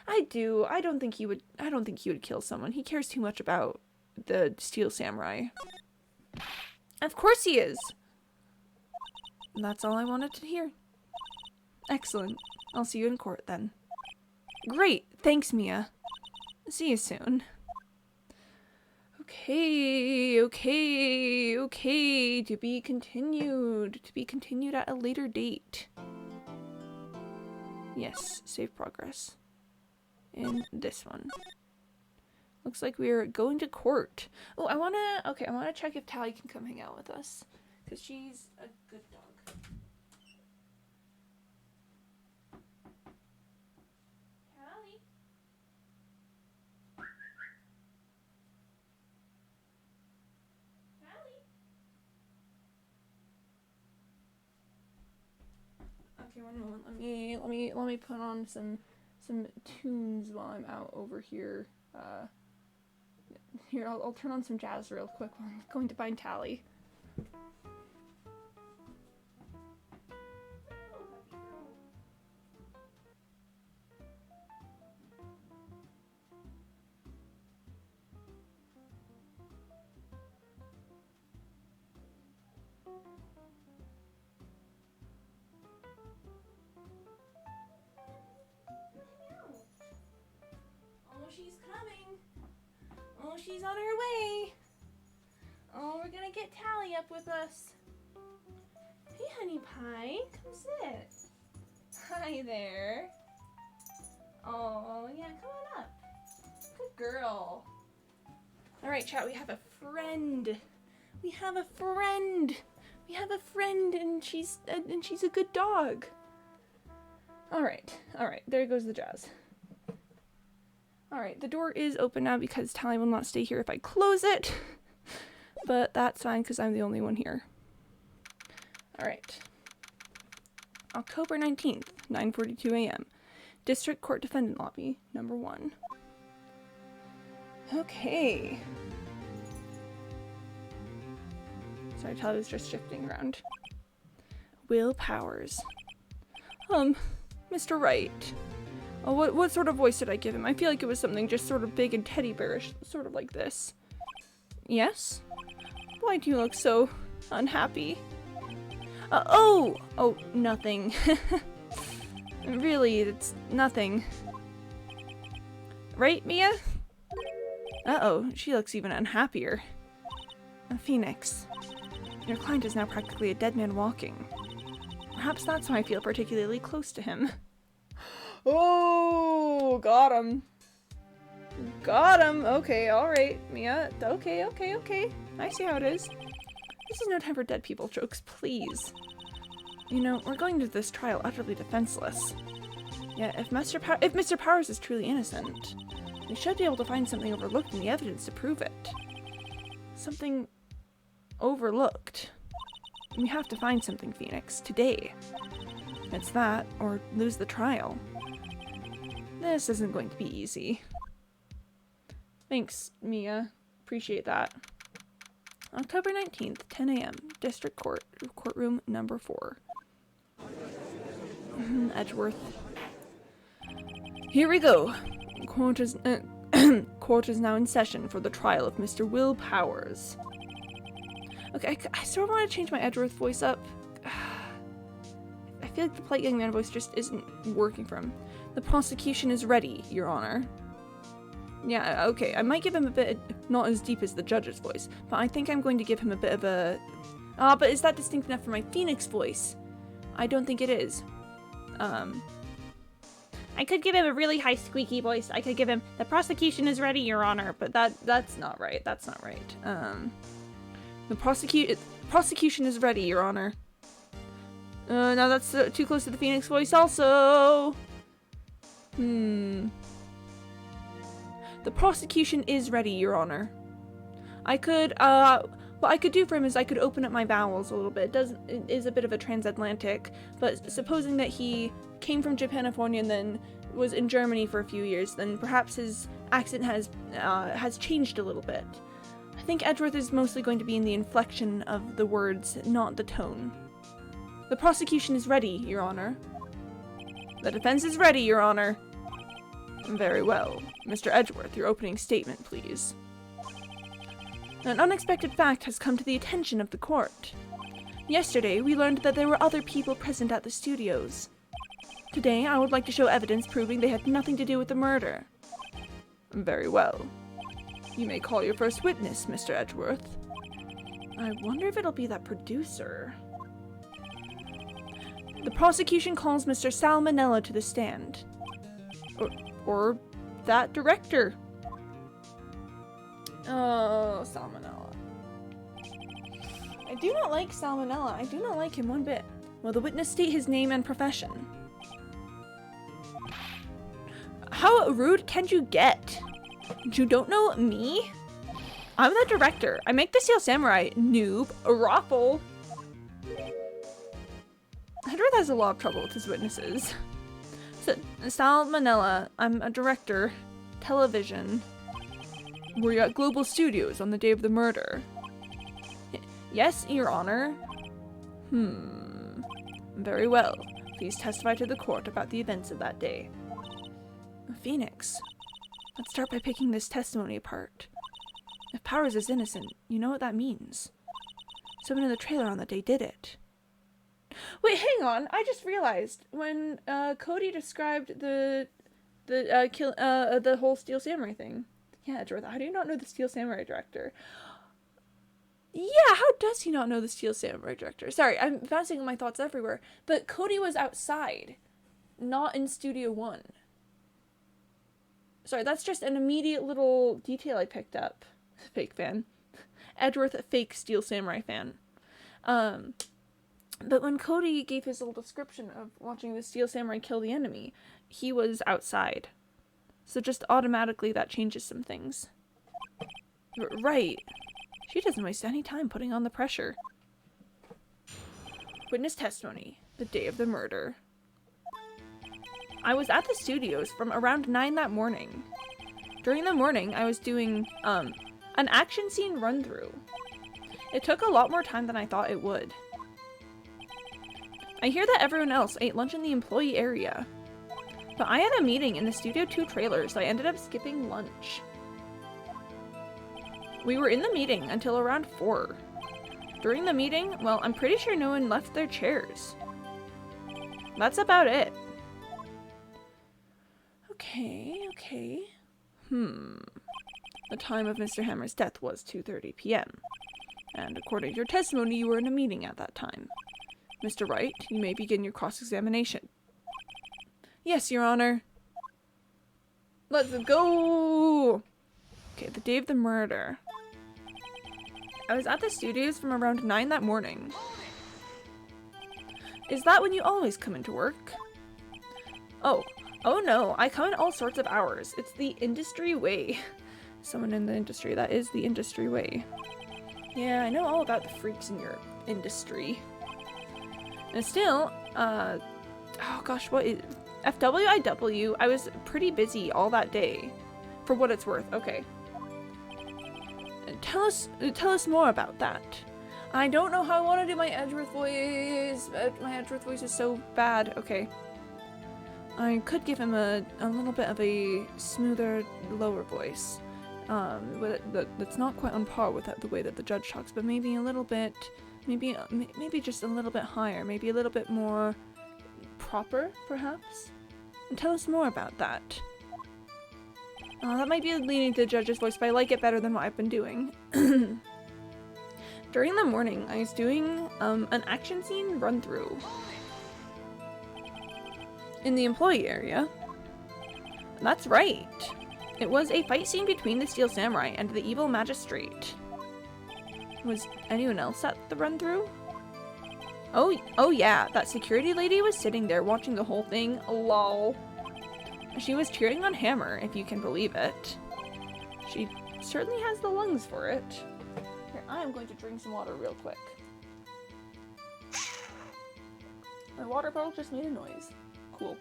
I do. I don't think he would kill someone. He cares too much about the Steel Samurai. Of course he is. That's all I wanted to hear. Excellent. I'll see you in court then. Great. Thanks, Mia. See you soon. Okay. To be continued. To be continued at a later date. Yes, save progress. In this one. Looks like we're going to court. Oh, I wanna check if Tally can come hang out with us. Because she's a good dog. Tally? Tally? Okay, one moment. Let me put on some tunes while I'm out over here. Here, I'll turn on some jazz real quick while I'm going to find Tally. She's coming. Oh, she's on her way. Oh, we're gonna get Tally up with us. Hey, honey pie, come sit. Hi there. Oh, yeah, come on up. Good girl. All right, chat, we have a friend. We have a friend, and she's a good dog. All right, there goes the jazz. Alright, the door is open now because Tally will not stay here if I close it. But that's fine because I'm the only one here. Alright. October 19th, 9:42 a.m. District Court Defendant Lobby, number 1. Okay. Sorry, Tally was just shifting around. Will Powers. Mr. Wright. Oh, what sort of voice did I give him? I feel like it was something just sort of big and teddy bearish, sort of like this. Yes? Why do you look so unhappy? Oh, nothing. Really, it's nothing. Right, Mia? Uh-oh, she looks even unhappier. Phoenix, your client is now practically a dead man walking. Perhaps that's why I feel particularly close to him. Oh, got him. Got him. Okay, alright, Mia. Okay. I see how it is. This is no time for dead people jokes, please. You know, we're going to this trial utterly defenseless. Yeah, if Mr. Powers is truly innocent, we should be able to find something overlooked in the evidence to prove it. Something overlooked. We have to find something, Phoenix, today. It's that, or lose the trial. This isn't going to be easy. Thanks, Mia. Appreciate that. October 19th, 10 a.m. District Court, courtroom number 4. Edgeworth. Here we go. Court is now in session for the trial of Mr. Will Powers. Okay, I sort of want to change my Edgeworth voice up. I feel like the polite young man voice just isn't working for him. The prosecution is ready, Your Honor. Yeah, okay, I might give him a bit, not as deep as the judge's voice, but I think I'm going to give him a bit of a... but is that distinct enough for my Phoenix voice? I don't think it is. I could give him a really high squeaky voice. I could give him, the prosecution is ready, Your Honor, but that's not right. That's not right. The prosecution is ready, Your Honor. Now that's too close to the Phoenix voice also. The prosecution is ready, Your Honor. I could, what I could do for him is I could open up my vowels a little bit. It is a bit of a transatlantic, but supposing that he came from Japanifornia and then was in Germany for a few years, then perhaps his accent has changed a little bit. I think Edgeworth is mostly going to be in the inflection of the words, not the tone. The prosecution is ready, Your Honor. The defense is ready, Your Honor. Very well. Mr. Edgeworth, your opening statement, please. An unexpected fact has come to the attention of the court. Yesterday, we learned that there were other people present at the studios. Today, I would like to show evidence proving they had nothing to do with the murder. Very well. You may call your first witness, Mr. Edgeworth. I wonder if it'll be that producer. The prosecution calls Mr. Salmonella to the stand. Or that director. Oh, Salmonella. I do not like Salmonella. I do not like him one bit. Will the witness state his name and profession? How rude can you get? You don't know me? I'm the director. I make the Steel Samurai. Noob. A raffle. Edgeworth has a lot of trouble with his witnesses. So, Salmonella, I'm a director. Television. Were you at Global Studios on the day of the murder? Yes, Your Honor. Very well. Please testify to the court about the events of that day. Phoenix. Let's start by picking this testimony apart. If Powers is innocent, you know what that means. Someone in the trailer on that day did it. Wait, hang on. I just realized when Cody described the whole Steel Samurai thing. Yeah, Edgeworth, how do you not know the Steel Samurai director? Yeah, how does he not know the Steel Samurai director? Sorry, I'm bouncing my thoughts everywhere. But Cody was outside, not in Studio One. Sorry, that's just an immediate little detail I picked up. Fake fan. Edgeworth, fake Steel Samurai fan. But when Cody gave his little description of watching the Steel Samurai kill the enemy, he was outside. So just automatically that changes some things. Right. She doesn't waste any time putting on the pressure. Witness testimony. The day of the murder. I was at the studios from around 9 that morning. During the morning, I was doing, an action scene run-through. It took a lot more time than I thought it would. I hear that everyone else ate lunch in the employee area. But I had a meeting in the Studio 2 trailer, so I ended up skipping lunch. We were in the meeting until around 4. During the meeting, well, I'm pretty sure no one left their chairs. That's about it. Okay. The time of Mr. Hammer's death was 2:30 p.m. And according to your testimony, you were in a meeting at that time. Mr. Wright, you may begin your cross-examination. Yes, Your Honor. Let's go! Okay, the day of the murder. I was at the studios from around 9 that morning. Is that when you always come into work? Oh no, I come in all sorts of hours. It's the industry way. Someone in the industry, that is the industry way. Yeah, I know all about the freaks in your industry. And still, oh gosh, what is... FWIW, I was pretty busy all that day. For what it's worth, okay. And tell us more about that. I don't know how I want to do my Edgeworth voice. voice. My Edgeworth voice is so bad. Okay. I could give him a little bit of a smoother, lower voice. That's not quite on par with the way that the judge talks, but maybe a little bit, maybe just a little bit higher, maybe a little bit more proper, perhaps? And tell us more about that. That might be leaning to the judge's voice, but I like it better than what I've been doing. During the morning, I was doing an action scene run-through in the employee area. That's right. It was a fight scene between the Steel Samurai and the evil magistrate. Was anyone else at the run-through? Oh yeah, that security lady was sitting there watching the whole thing. Lol. She was cheering on Hammer, if you can believe it. She certainly has the lungs for it. Here, I am going to drink some water real quick. My water bottle just made a noise. Cool.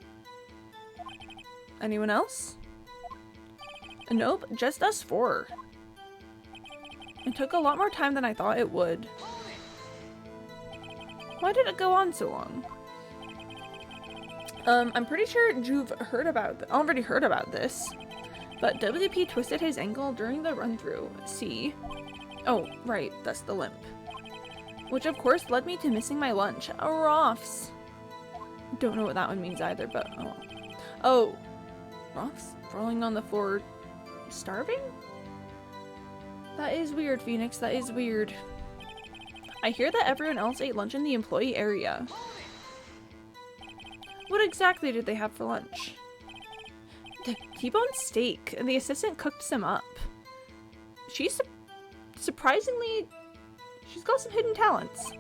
Anyone else? Nope, just us four. It took a lot more time than I thought it would. Why did it go on so long? I'm pretty sure you've already heard about this, but WP twisted his ankle during the run-through. See? Oh, right, that's the limp. Which of course led me to missing my lunch. Roths. Don't know what that one means either, but oh. Oh, Roths rolling on the floor, starving? That is weird, Phoenix. That is weird. I hear that everyone else ate lunch in the employee area. What exactly did they have for lunch? The T-bone steak, and the assistant cooked some up. She's surprisingly, she's got some hidden talents.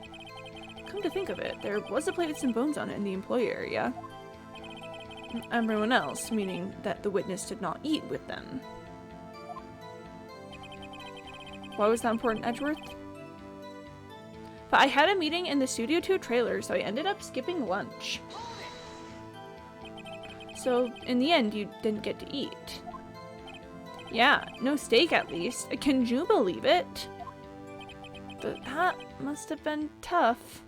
Come to think of it, there was a plate with some bones on it in the employee area. Everyone else, meaning that the witness did not eat with them. Why was that important, Edgeworth? But I had a meeting in the Studio 2 trailer, so I ended up skipping lunch. So, in the end, you didn't get to eat. Yeah, no steak at least. Can you believe it? But that must have been tough.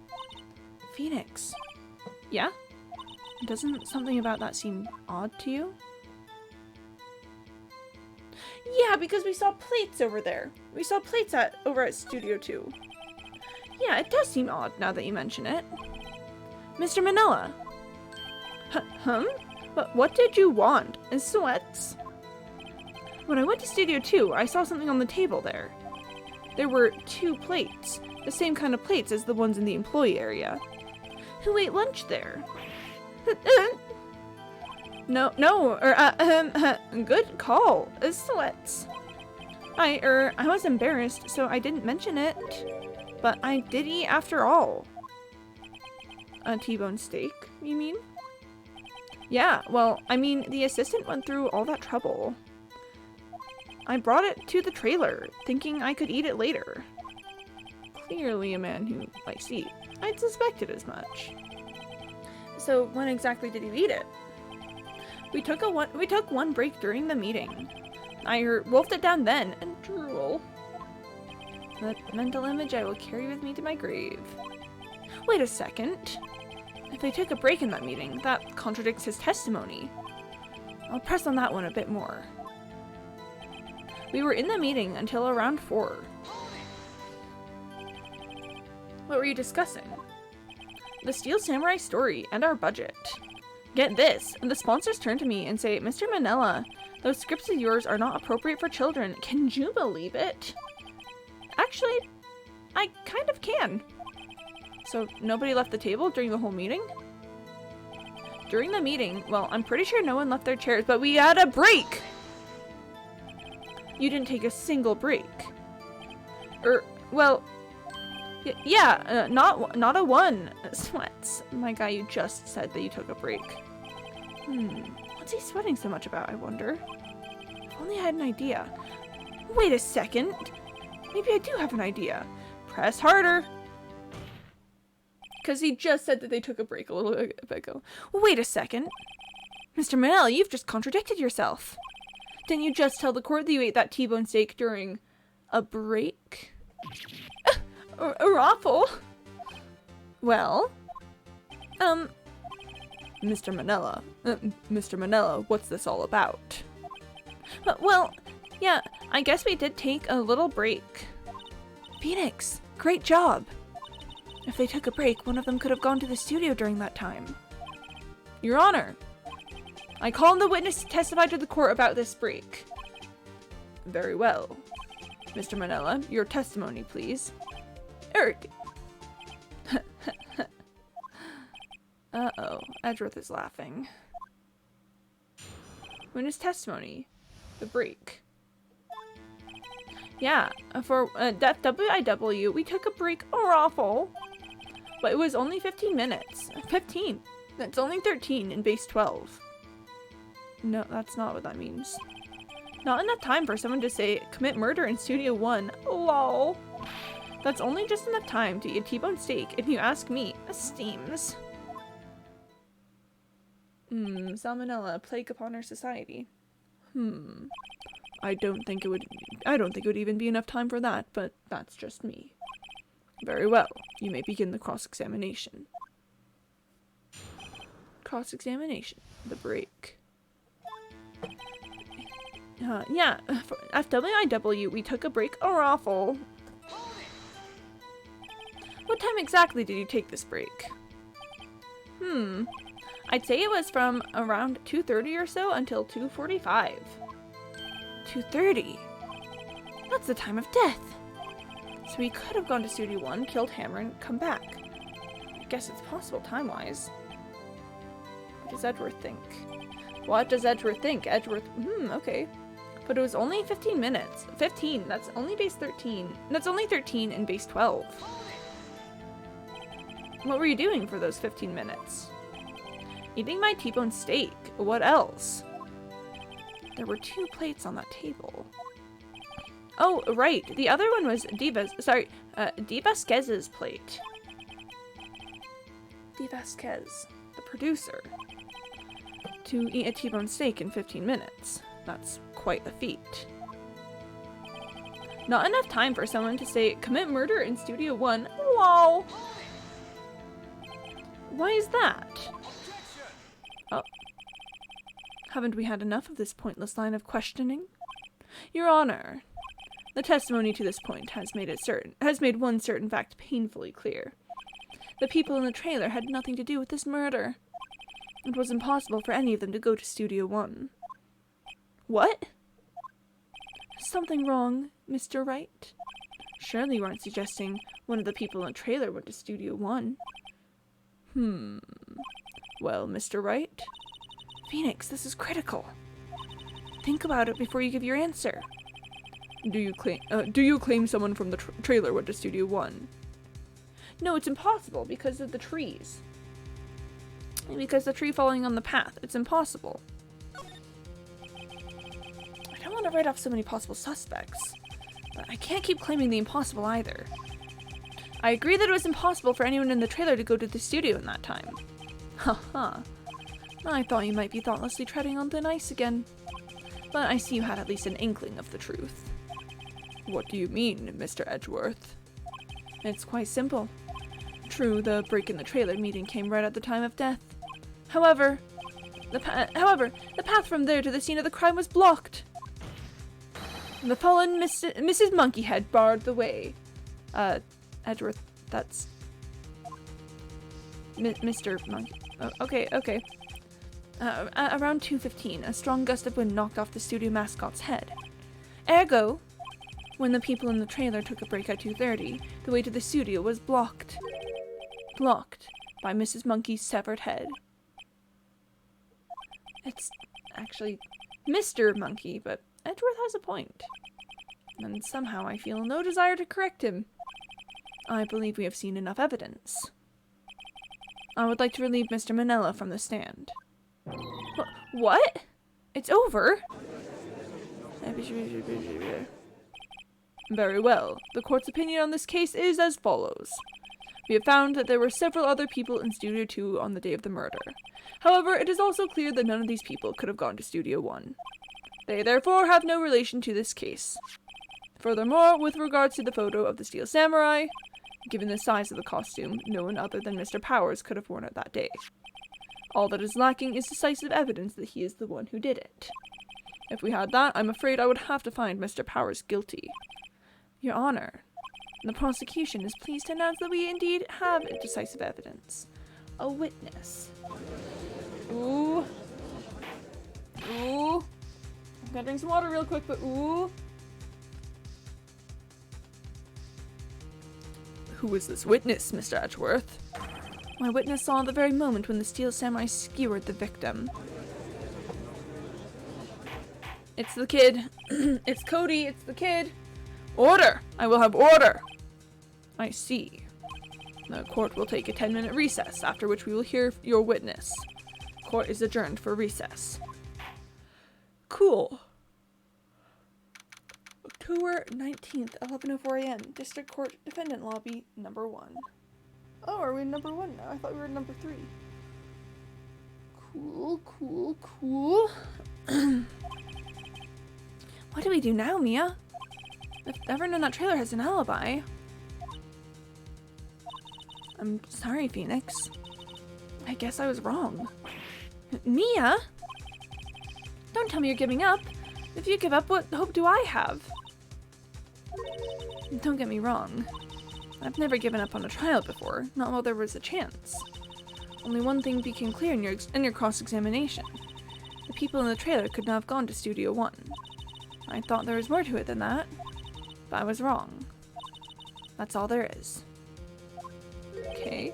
Phoenix. Yeah? Doesn't something about that seem odd to you? Yeah, because we saw plates over there. We saw plates over at Studio 2. Yeah, it does seem odd now that you mention it. Mr. Manila. But what did you want? Sweats? When I went to Studio 2, I saw something on the table there. There were 2 plates, the same kind of plates as the ones in the employee area. Who ate lunch there? Good call. Sweats. I was embarrassed, so I didn't mention it. But I did eat after all. A T-bone steak, you mean? Yeah, well, I mean, the assistant went through all that trouble. I brought it to the trailer, thinking I could eat it later. Clearly a man who likes to eat. I'd suspected as much. So when exactly did you eat it? We took one break during the meeting. I wolfed it down then and drool. That mental image I will carry with me to my grave. Wait a second. If they took a break in that meeting, that contradicts his testimony. I'll press on that one a bit more. We were in the meeting until around 4. What were you discussing? The Steel Samurai story and our budget. Get this, and the sponsors turn to me and say, Mr. Manila, those scripts of yours are not appropriate for children. Can you believe it? Actually, I kind of can. So nobody left the table during the whole meeting? During the meeting, well, I'm pretty sure no one left their chairs, but we had a break! You didn't take a single break. Well, yeah, not a one. Sweats. My guy, you just said that you took a break. What's he sweating so much about, I wonder? If only I had an idea. Wait a second. Maybe I do have an idea. Press harder. Because he just said that they took a break a little bit ago. Wait a second. Mr. Manel, you've just contradicted yourself. Didn't you just tell the court that you ate that T-bone steak during a break? A raffle? Well, Mr. Manella, what's this all about? Well, yeah, I guess we did take a little break. Phoenix, great job. If they took a break, one of them could have gone to the studio during that time. Your Honor, I call on the witness to testify to the court about this break. Very well. Mr. Manella, your testimony, please. Eric. Uh-oh, Edgeworth is laughing. Witness testimony. The break. Yeah, for Death WIW, we took a break awful. But it was only 15 minutes. 15. That's only 13 in base 12. No, that's not what that means. Not enough time for someone to say, commit murder in Studio 1. Lol. That's only just enough time to eat a T-bone steak, if you ask me. Steams. Salmonella, a plague upon our society. I don't think it would even be enough time for that, but that's just me. Very well. You may begin the cross-examination. Cross-examination. The break. Yeah, for FWIW, we took a break awful. What time exactly did you take this break? I'd say it was from around 2:30 or so until 2:45. 2:30? That's the time of death. So we could have gone to Studio 1, killed Hammer, and come back. I guess it's possible time-wise. What does Edgeworth think? What does Edgeworth think? Edgeworth, okay. But it was only 15 minutes. 15, that's only base 13. That's only 13 in base 12. What were you doing for those 15 minutes? Eating my T-bone steak. What else? There were 2 plates on that table. Oh, right. The other one was Vasquez's plate. Vasquez, the producer. To eat a T-bone steak in 15 minutes. That's quite a feat. Not enough time for someone to say, commit murder in Studio 1. Lol. Why is that? Oh. Haven't we had enough of this pointless line of questioning? Your Honor, the testimony to this point has made one certain fact painfully clear. The people in the trailer had nothing to do with this murder. It was impossible for any of them to go to Studio 1. What? Something wrong, Mr. Wright? Surely you aren't suggesting one of the people in the trailer went to Studio 1. Well, Mr. Wright? Phoenix, this is critical. Think about it before you give your answer. Do you claim someone from the trailer went to Studio 1? No, it's impossible because of the trees. Because the tree falling on the path. It's impossible. I don't want to write off so many possible suspects, but I can't keep claiming the impossible either. I agree that it was impossible for anyone in the trailer to go to the studio in that time. Haha. I thought you might be thoughtlessly treading on thin ice again. But I see you had at least an inkling of the truth. What do you mean, Mr. Edgeworth? It's quite simple. True, the break in the trailer meeting came right at the time of death. However, the path from there to the scene of the crime was blocked. The fallen Mrs. Monkeyhead barred the way. Edgeworth, that's... Mr. Monkey... Oh, okay. Around 2:15, a strong gust of wind knocked off the studio mascot's head. Ergo, when the people in the trailer took a break at 2:30, the way to the studio was blocked. Blocked by Mrs. Monkey's severed head. It's actually Mr. Monkey, but Edgeworth has a point. And somehow I feel no desire to correct him. I believe we have seen enough evidence. I would like to relieve Mr. Manella from the stand. What? It's over? Very well. The court's opinion on this case is as follows. We have found that there were several other people in Studio 2 on the day of the murder. However, it is also clear that none of these people could have gone to Studio 1. They therefore have no relation to this case. Furthermore, with regards to the photo of the Steel Samurai, Given the size of the costume, no one other than Mr. Powers could have worn it that day. All that is lacking is decisive evidence that he is the one who did it. If we had that, I'm afraid I would have to find Mr. Powers guilty. Your Honor, the prosecution is pleased to announce that we indeed have decisive evidence. A witness. Ooh. Ooh. I'm gonna drink some water real quick, but ooh. Who is this witness, Mr. Edgeworth? My witness saw the very moment when the steel samurai skewered the victim. It's the kid. It's Cody, it's the kid. Order! I will have order! I see. The court will take a 10-minute recess, after which we will hear your witness. Court is adjourned for recess. Cool. October 19th, 11:04 a.m. District Court Defendant Lobby, number 1. Oh, are we number 1 now? I thought we were number 3. Cool, cool, cool. What do we do now, Mia? If everyone in that trailer has an alibi. I'm sorry, Phoenix. I guess I was wrong. Mia? Don't tell me you're giving up. If you give up, what hope do I have? Don't get me wrong. I've never given up on a trial before, not while there was a chance. Only one thing became clear in your cross-examination. The people in the trailer could not have gone to Studio 1. I thought there was more to it than that, but I was wrong. That's all there is. Okay.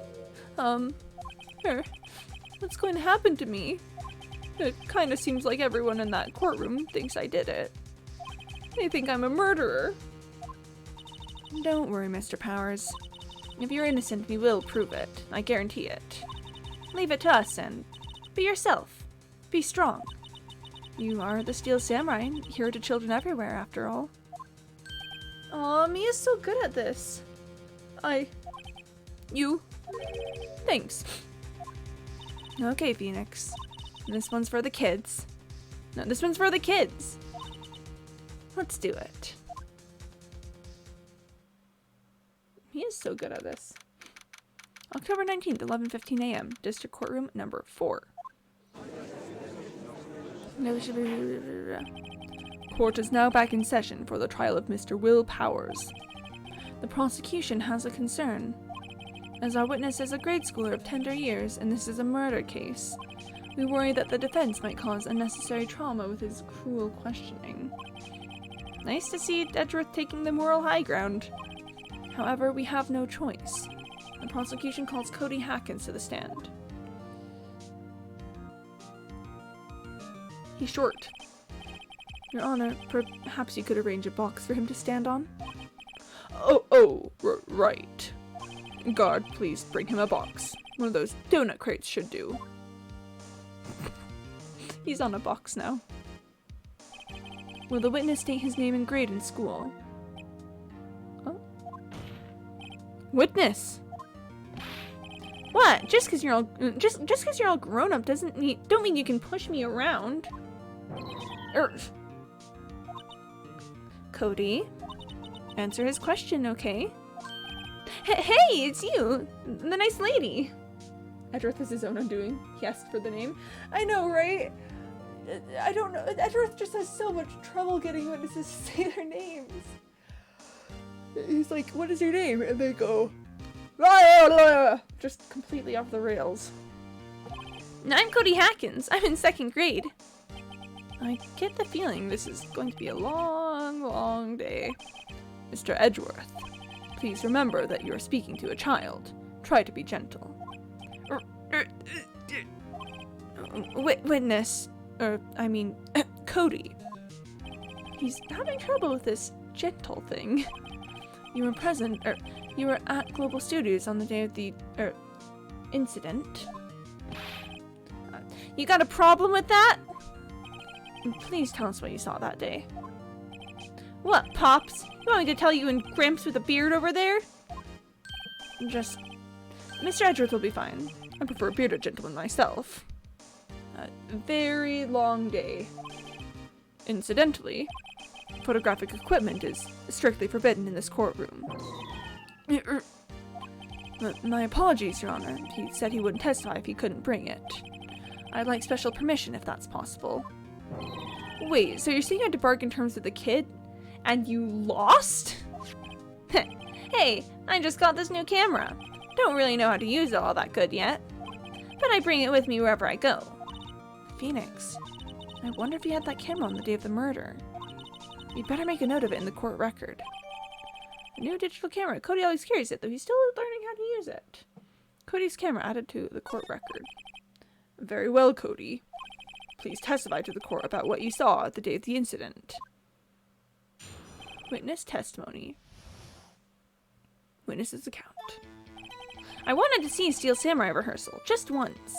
What's going to happen to me? It kinda seems like everyone in that courtroom thinks I did it. They think I'm a murderer. Don't worry, Mr. Powers. If you're innocent, we will prove it. I guarantee it. Leave it to us and be yourself. Be strong. You are the Steel Samurai, hero to children everywhere, after all. Aw, Mia's so good at this. Thanks. Okay, Phoenix. This one's for the kids. No, this one's for the kids. Let's do it. He is so good at this. October 19th, 11:15 a.m. District Courtroom number 4. Court is now back in session for the trial of Mr. Will Powers. The prosecution has a concern. As our witness is a grade schooler of tender years and this is a murder case, we worry that the defense might cause unnecessary trauma with his cruel questioning. Nice to see Edgeworth taking the moral high ground. However, we have no choice. The prosecution calls Cody Hackins to the stand. He's short. Your Honor, perhaps you could arrange a box for him to stand on? Right. Guard, please bring him a box. One of those donut crates should do. He's on a box now. Will the witness state his name and grade in school? Oh. Witness! What? Just 'cause you're all grown up don't mean you can push me around. Cody, answer his question, okay? Hey, it's you, the nice lady. Edgeworth is his own undoing. He asked for the name. I know, right? I don't know. Edgeworth just has so much trouble getting witnesses to say their names. He's like, what is your name? And they go, just completely off the rails. I'm Cody Hackins. I'm in 2nd grade. I get the feeling this is going to be a long, long day. Mr. Edgeworth, please remember that you are speaking to a child. Try to be gentle. Witness, Cody. He's having trouble with this gentle thing. You were at Global Studios on the day of the, incident. You got a problem with that? Please tell us what you saw that day. What, Pops? You want me to tell you and Gramps with a beard over there? Just... Mr. Edgeworth will be fine. I prefer a bearded gentleman myself. A very long day. Incidentally, photographic equipment is strictly forbidden in this courtroom. My apologies, Your Honor. He said he wouldn't testify if he couldn't bring it. I'd like special permission if that's possible. Wait, so you're saying you had to bargain terms with the kid? And you lost? Hey, I just got this new camera. Don't really know how to use it all that good yet. But I bring it with me wherever I go. Phoenix, I wonder if he had that camera on the day of the murder. You'd better make a note of it in the court record. A new digital camera. Cody always carries it, though he's still learning how to use it. Cody's camera added to the court record. Very well, Cody. Please testify to the court about what you saw at the day of the incident. Witness testimony. Witness's account. I wanted to see Steel Samurai rehearsal, just once.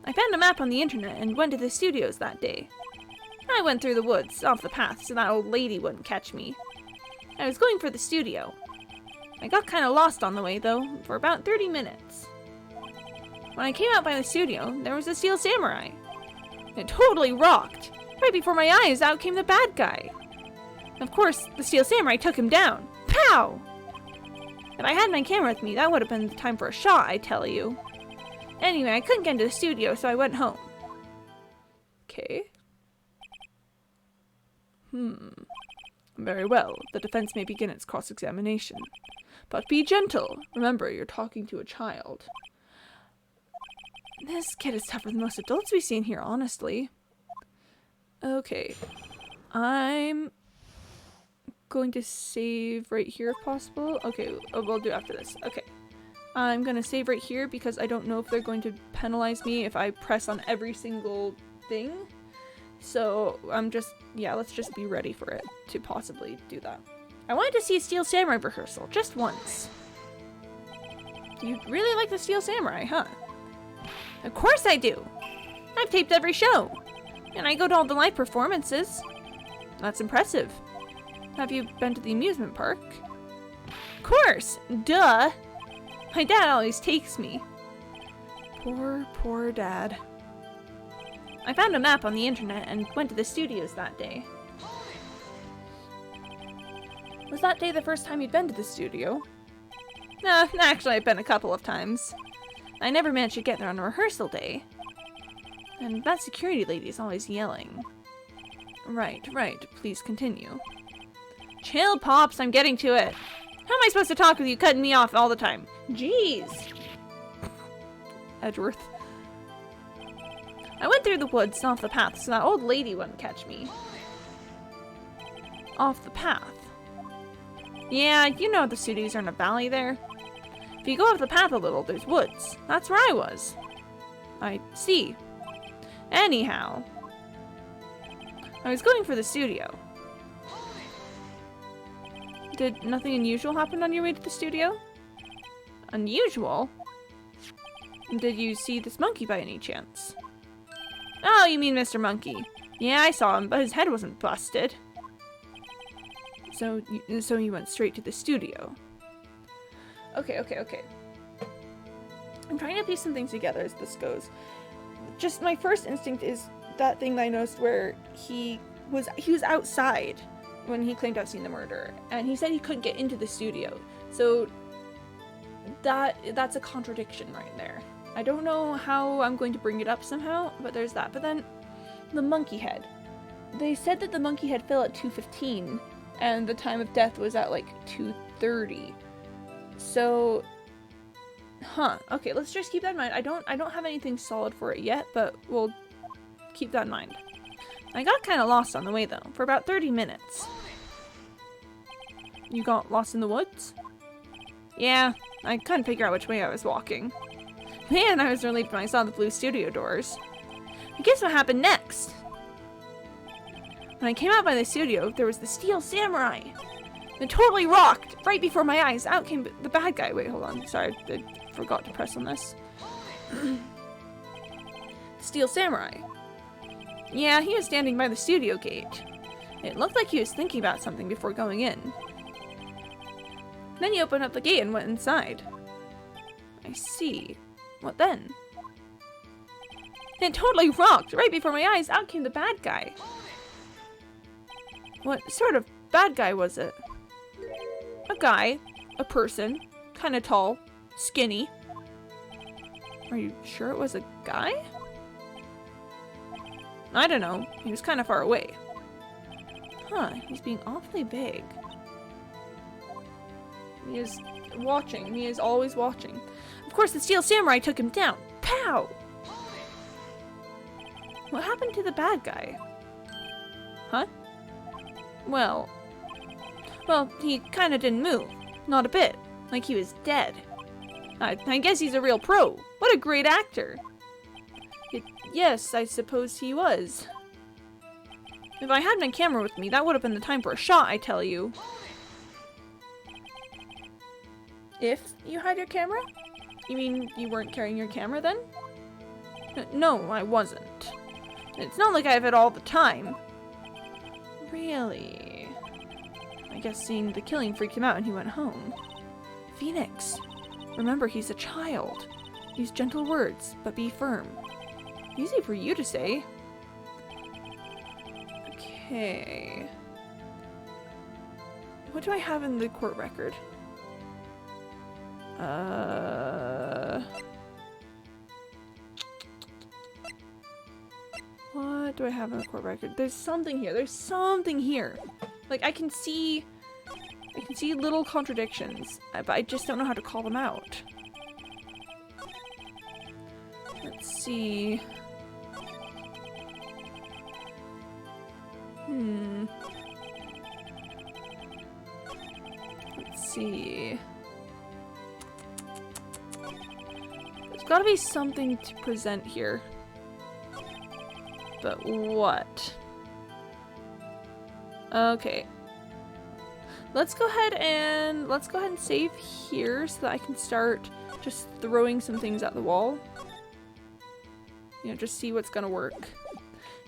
I found a map on the internet and went to the studios that day. I went through the woods, off the path, so that old lady wouldn't catch me. I was going for the studio. I got kinda lost on the way, though, for about 30 minutes. When I came out by the studio, there was a Steel Samurai. It totally rocked. Right before my eyes, out came the bad guy. Of course, the Steel Samurai took him down. Pow! If I had my camera with me, that would have been the time for a shot, I tell you. Anyway, I couldn't get into the studio, so I went home. Okay. Very well. The defense may begin its cross-examination. But be gentle. Remember, you're talking to a child. This kid is tougher than most adults we've seen here, honestly. Okay. I'm going to save right here if possible. Okay, we'll do after this. Okay. I'm going to save right here because I don't know if they're going to penalize me if I press on every single thing. So let's just be ready for it to possibly do that. I wanted to see a Steel Samurai rehearsal, just once. You really like the Steel Samurai, huh? Of course I do! I've taped every show! And I go to all the live performances. That's impressive. Have you been to the amusement park? Of course! Duh! My dad always takes me. Poor dad. I found a map on the internet and went to the studios that day. Was that day the first time you'd been to the studio? No, actually I've been a couple of times. I never managed to get there on a rehearsal day. And that security lady is always yelling. Right, please continue. Chill, Pops, I'm getting to it. How am I supposed to talk with you cutting me off all the time? Jeez. Edgeworth. I went through the woods and off the path so that old lady wouldn't catch me. Off the path? Yeah, you know the studios are in a valley there. If you go off the path a little, there's woods. That's where I was. I see. Anyhow. I was going for the studio. Did nothing unusual happen on your way to the studio? Unusual? Did you see this monkey by any chance? Oh, you mean Mr. Monkey. Yeah, I saw him, but his head wasn't busted. So you went straight to the studio. Okay. I'm trying to piece some things together as this goes. Just my first instinct is that thing that I noticed where he was outside when he claimed to have seen the murder, and he said he couldn't get into the studio. So that's a contradiction right there. I don't know how I'm going to bring it up somehow, but there's that. But then the monkey head. They said that the monkey head fell at 2:15 and the time of death was at like 2:30. So okay, let's just keep that in mind. I don't have anything solid for it yet, but we'll keep that in mind. I got kind of lost on the way though, for about 30 minutes. You got lost in the woods? Yeah, I couldn't figure out which way I was walking. Man, I was relieved when I saw the blue studio doors. And guess what happened next? When I came out by the studio, there was the Steel Samurai. It totally rocked! Right before my eyes, out came the bad guy. Wait, hold on. Sorry, I forgot to press on this. Steel Samurai. Yeah, he was standing by the studio gate. It looked like he was thinking about something before going in. Then he opened up the gate and went inside. I see. What then? It totally rocked! Right before my eyes, out came the bad guy. What sort of bad guy was it? A guy. A person. Kinda tall. skinny. Are you sure it was a guy? I don't know. He was kind of far away. Huh, he's being awfully vague. He is watching. He is always watching. Of course, the Steel Samurai took him down. Pow! What happened to the bad guy? Huh? Well, he kind of didn't move. Not a bit. Like he was dead. I guess he's a real pro. What a great actor. Yes, I suppose he was. If I had my camera with me, that would have been the time for a shot, I tell you. If you had your camera? You mean you weren't carrying your camera then? No, I wasn't. It's not like I have it all the time. Really? I guess seeing the killing freaked him out and he went home. Phoenix, remember he's a child. Use gentle words, but be firm. Easy for you to say. Okay. What do I have in the court record? What do I have in the court record? There's something here. There's something here. Like I can see little contradictions, but I just don't know how to call them out. Let's see. Let's see. There's gotta be something to present here. But what? Okay. Let's go ahead and save here so that I can start just throwing some things at the wall. You know, just see what's gonna work.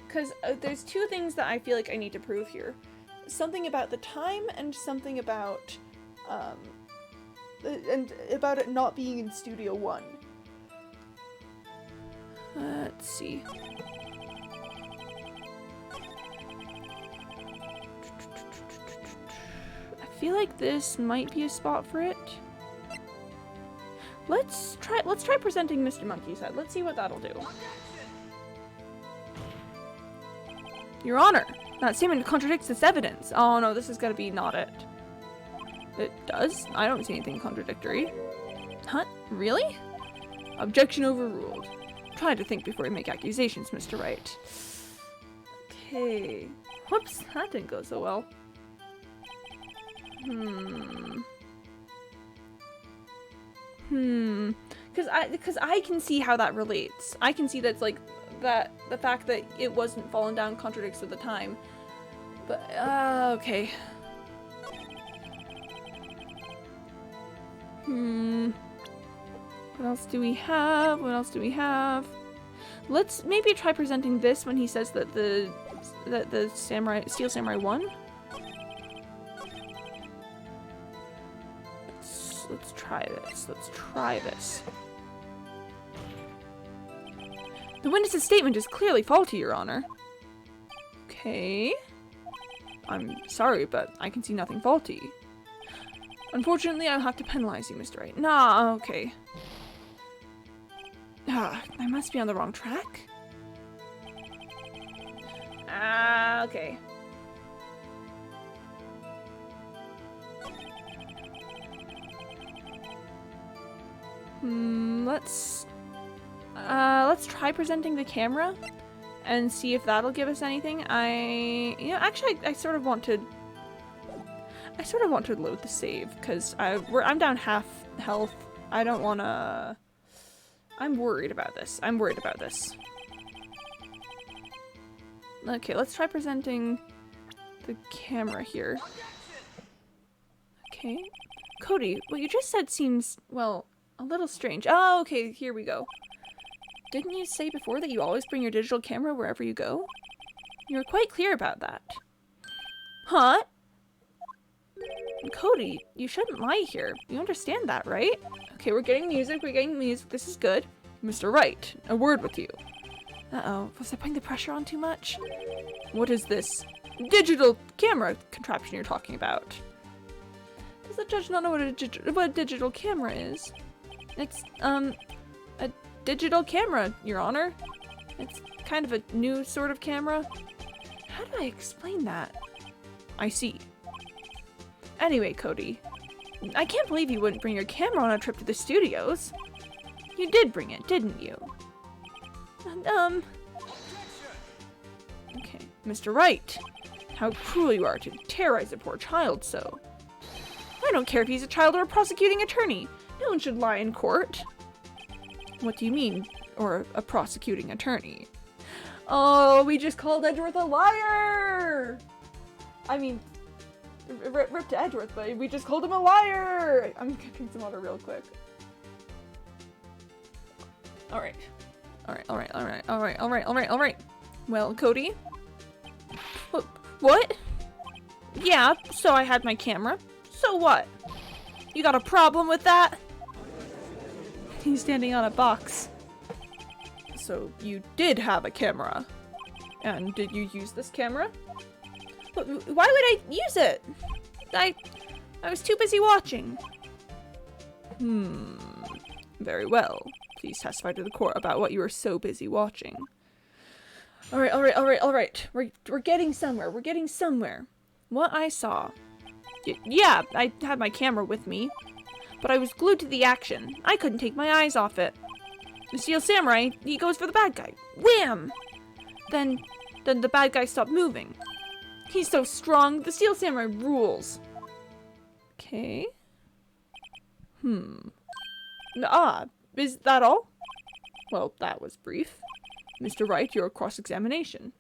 Because there's two things that I feel like I need to prove here. Something about the time and something about, and about it not being in Studio One. Let's see. I feel like this might be a spot for it. Let's try presenting Mr. Monkey's head. Let's see what that'll do. Your Honor, that statement contradicts this evidence. Oh no, this is gonna be not it. It does? I don't see anything contradictory. Huh? Really? Objection overruled. Try to think before you make accusations, Mr. Wright. Okay. Whoops, that didn't go so well. Because I can see how that relates. I can see that's like that the fact that it wasn't fallen down contradicts with the time. But okay. What else do we have? What else do we have? Let's maybe try presenting this when he says that the Steel Samurai won. Let's try this. Let's try this. The witness's statement is clearly faulty, Your Honor. Okay. I'm sorry, but I can see nothing faulty. Unfortunately, I'll have to penalize you, Mr. Wright. Nah, okay. I must be on the wrong track. Okay. Let's try presenting the camera and see if that'll give us anything. Actually, I sort of want to load the save because I'm down half health. I don't want to. I'm worried about this. Okay, let's try presenting the camera here. Okay. Cody, what you just said seems, well, a little strange. Oh, okay, here we go. Didn't you say before that you always bring your digital camera wherever you go? You were quite clear about that. Huh? Cody, you shouldn't lie here. You understand that, right? Okay, we're getting music. This is good. Mr. Wright, a word with you. Uh-oh, was I putting the pressure on too much? What is this digital camera contraption you're talking about? Does the judge not know what a digital camera is? It's, a digital camera, Your Honor. It's kind of a new sort of camera. How do I explain that? I see. Anyway, Cody, I can't believe you wouldn't bring your camera on a trip to the studios. You did bring it, didn't you? Okay, Mr. Wright, how cruel you are to terrorize a poor child so. I don't care if he's a child or a prosecuting attorney. No one should lie in court. What do you mean, or a prosecuting attorney? Oh, we just called Edgeworth a liar! I mean, rip to Edgeworth, but we just called him a liar! I'm gonna drink some water real quick. Alright. Alright. Well, Cody? What? Yeah, so I had my camera. So what? You got a problem with that? He's standing on a box. So you did have a camera. And did you use this camera? But why would I use it? I was too busy watching. Very well. Please testify to the court about what you were so busy watching. Alright. We're getting somewhere. What I saw. Yeah, I had my camera with me. But I was glued to the action. I couldn't take my eyes off it. The Steel Samurai, he goes for the bad guy. Wham! Then the bad guy stopped moving. He's so strong. The Steel Samurai rules. Okay. Is that all? Well, that was brief. Mr. Wright, your cross-examination.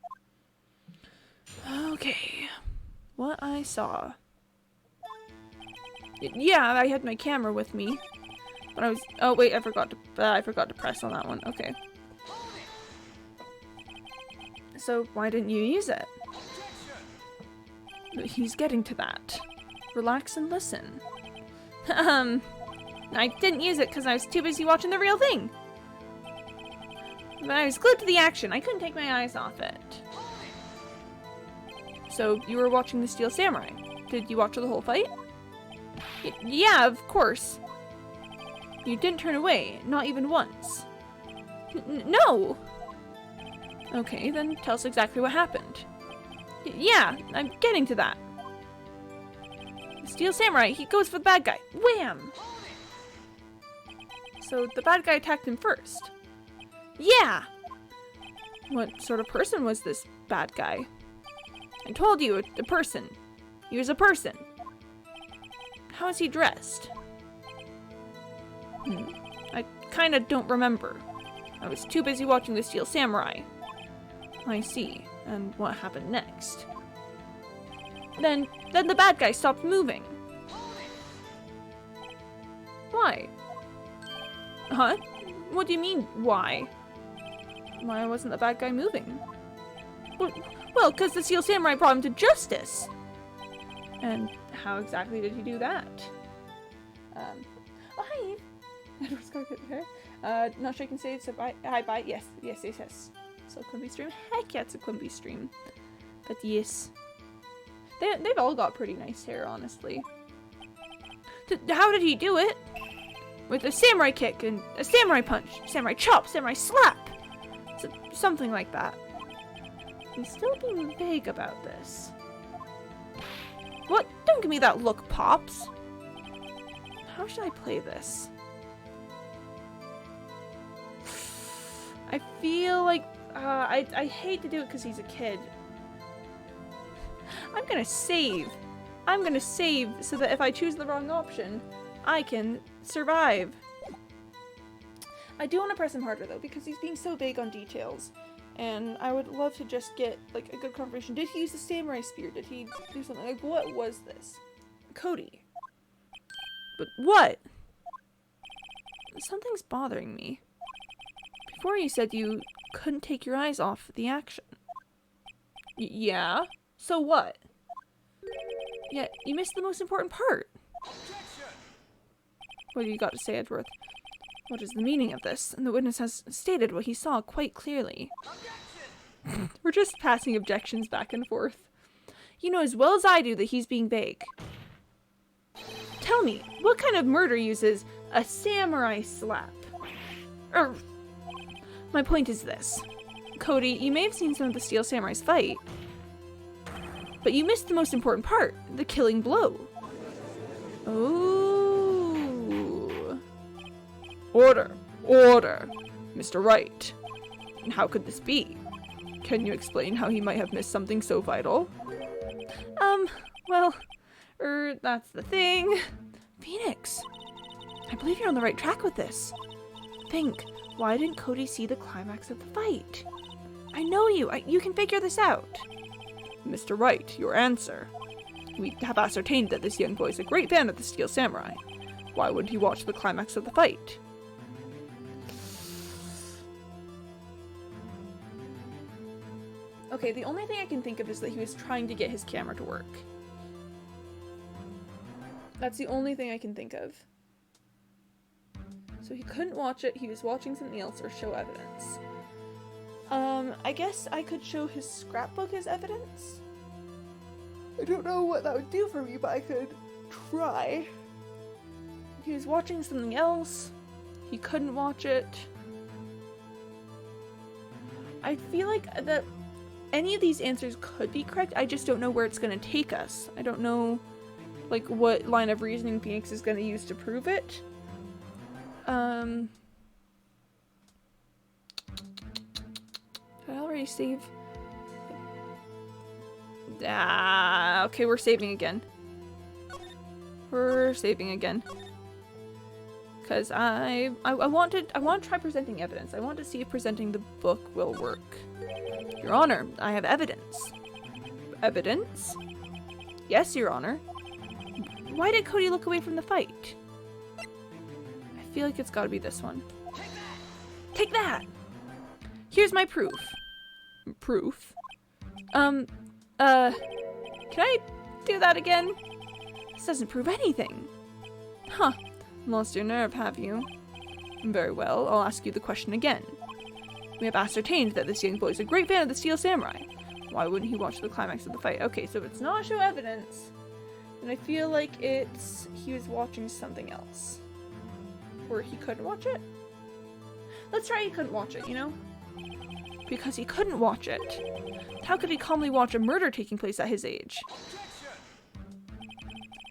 Okay. What I saw. Yeah, I had my camera with me. But I was... Oh, wait, I forgot to press on that one. Okay. So, why didn't you use it? He's getting to that. Relax and listen. I didn't use it because I was too busy watching the real thing. But I was glued to the action. I couldn't take my eyes off it. So, you were watching the Steel Samurai. Did you watch the whole fight? Yeah, of course. You didn't turn away, not even once. No! Okay, then tell us exactly what happened. Yeah, I'm getting to that. The Steel Samurai, he goes for the bad guy. Wham! So the bad guy attacked him first. Yeah! What sort of person was this bad guy? I told you, a person. He was a person. How is he dressed? I kinda don't remember. I was too busy watching the Steel Samurai. I see. And what happened next? Then the bad guy stopped moving. Why? Huh? What do you mean, why? Why wasn't the bad guy moving? Well, because the Steel Samurai brought him to justice. And how exactly did he do that? Oh, hi. Edward's got good hair. Not sure I can say it's a bye. Hi, bye. Yes. So Quimby stream? Heck yeah, it's a Quimby stream. But yes. They've all got pretty nice hair, honestly. How did he do it? With a samurai kick and a samurai punch, samurai chop, samurai slap. So, something like that. He's still being vague about this. What? Don't give me that look, Pops. How should I play this? I feel like I hate to do it because he's a kid. I'm gonna save so that if I choose the wrong option, I can survive. I do want to press him harder though because he's being so vague on details. And I would love to just get like a good confirmation. Did he use the samurai spear? Did he do something? Like, what was this? Cody. But what? Something's bothering me. Before you said you couldn't take your eyes off the action. Yeah? So what? Yeah, you missed the most important part. What do you got to say, Edgeworth? What is the meaning of this? And the witness has stated what he saw quite clearly. We're just passing objections back and forth. You know as well as I do that he's being vague. Tell me, what kind of murder uses A samurai slap. My point is this. Cody, you may have seen some of the Steel Samurais fight, but you missed the most important part, the killing blow. Oh. Order. Order. Mr. Wright. How could this be? Can you explain how he might have missed something so vital? Well, that's the thing. Phoenix, I believe you're on the right track with this. Think, why didn't Cody see the climax of the fight? I know you. You can figure this out. Mr. Wright, your answer. We have ascertained that this young boy is a great fan of the Steel Samurai. Why would he watch the climax of the fight? Okay, the only thing I can think of is that he was trying to get his camera to work. That's the only thing I can think of. So he couldn't watch it, he was watching something else or show evidence. I guess I could show his scrapbook as evidence? I don't know what that would do for me, but I could try. He was watching something else. He couldn't watch it. I feel like that any of these answers could be correct, I just don't know where it's gonna take us. I don't know, like, what line of reasoning Phoenix is gonna use to prove it. Did I already save? Okay, we're saving again. We're saving again. Because I want to try presenting evidence. I want to see if presenting the book will work. Your Honor, I have evidence. Evidence? Yes, Your Honor. Why did Cody look away from the fight? I feel like it's gotta be this one. Take that! Here's my proof. Proof? Can I do that again? This doesn't prove anything. Huh. Lost your nerve, have you? Very well, I'll ask you the question again. We have ascertained that this young boy is a great fan of the Steel Samurai. Why wouldn't he watch the climax of the fight? Okay, so if it's not show evidence, then I feel like he was watching something else. Or he couldn't watch it? Let's try he couldn't watch it, you know? Because he couldn't watch it. How could he calmly watch a murder taking place at his age?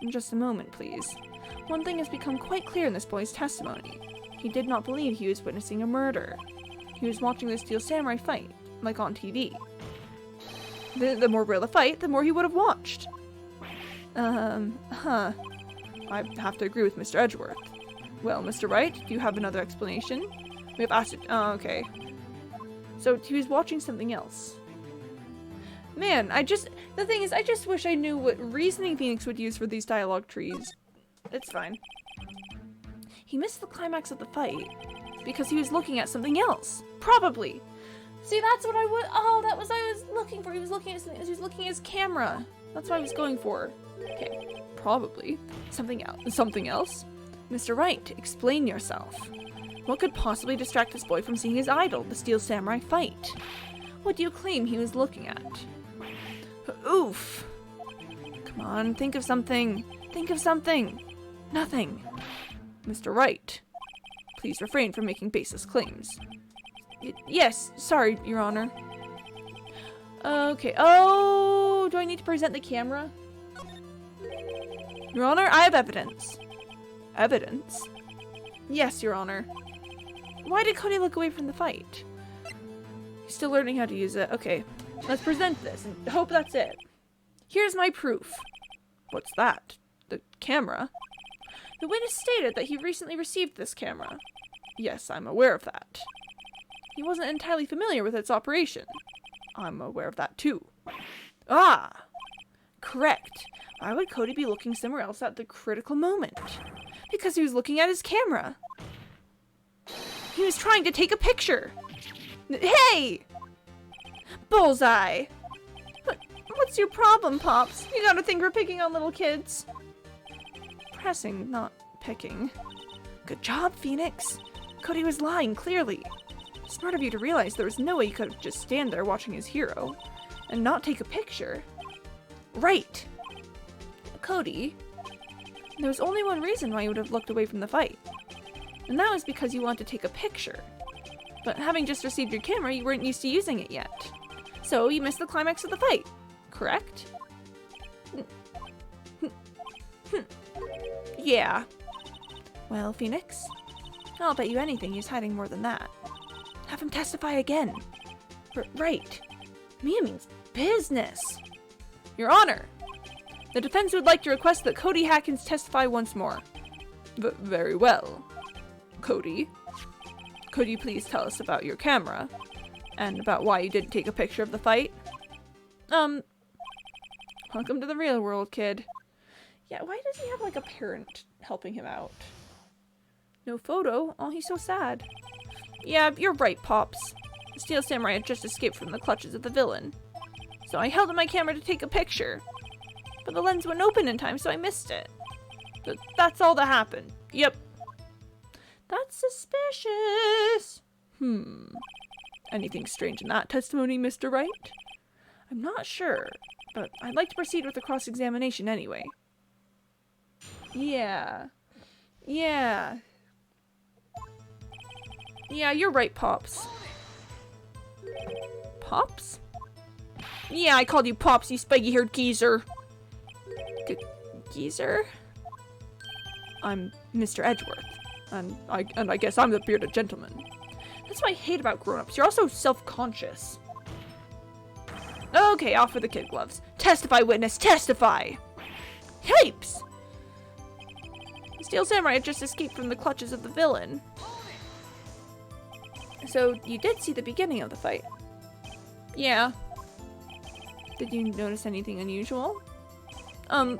In just a moment, please. One thing has become quite clear in this boy's testimony. He did not believe he was witnessing a murder. He was watching the Steel Samurai fight, like on TV. The more real the fight, the more he would have watched. I have to agree with Mr. Edgeworth. Well, Mr. Wright, do you have another explanation? We have asked it. Oh, okay. So he was watching something else. Man, the thing is, I just wish I knew what reasoning Phoenix would use for these dialogue trees. It's fine. He missed the climax of the fight because he was looking at something else. Probably. See, that's what I would. Oh, that was what I was looking for. He was looking at something. He was looking at his camera. That's what I was going for. Okay, probably something else. Something else. Mr. Wright, explain yourself. What could possibly distract this boy from seeing his idol, the Steel Samurai fight? What do you claim he was looking at? Oof. Come on, think of something. Think of something. Nothing. Mr. Wright, please refrain from making baseless claims. Yes, sorry, Your Honor. Okay. Oh, do I need to present the camera? Your Honor, I have evidence. Evidence? Yes, Your Honor. Why did Cody look away from the fight? He's still learning how to use it. Okay, let's present this and hope that's it. Here's my proof. What's that? The camera? The witness stated that he recently received this camera. Yes, I'm aware of that. He wasn't entirely familiar with its operation. I'm aware of that too. Ah! Correct. Why would Cody be looking somewhere else at the critical moment? Because he was looking at his camera. He was trying to take a picture. Hey! Bullseye! What's your problem, Pops? You gotta think we're picking on little kids. Pressing, not picking. Good job, Phoenix. Cody was lying, clearly. Smart of you to realize there was no way he could just stand there watching his hero and not take a picture. Right. Cody, there was only one reason why you would have looked away from the fight. And that was because you wanted to take a picture. But having just received your camera, you weren't used to using it yet. So you missed the climax of the fight, correct? Yeah. Well, Phoenix, I'll bet you anything he's hiding more than that. Have him testify again. Right. Mia means business. Your Honor, the defense would like to request that Cody Hackins testify once more. Very well. Cody, could you please tell us about your camera? And about why you didn't take a picture of the fight? Welcome to the real world, kid. Yeah, why does he have like a parent helping him out? No photo? Oh, he's so sad. Yeah, you're right, Pops. The Steel Samurai had just escaped from the clutches of the villain. So I held up my camera to take a picture. But the lens wouldn't open in time, so I missed it. But that's all that happened. Yep. That's suspicious. Anything strange in that testimony, Mr. Wright? I'm not sure, but I'd like to proceed with the cross-examination anyway. Yeah, you're right, Pops. Pops? Yeah, I called you Pops, you spiky-haired geezer. Geezer? I'm Mr. Edgeworth, and I guess I'm the bearded gentleman. That's what I hate about grown-ups. You're also self-conscious. Okay, off with the kid gloves. Testify, witness, testify! Yipes! The Steel Samurai had just escaped from the clutches of the villain. So, you did see the beginning of the fight? Yeah. Did you notice anything unusual? I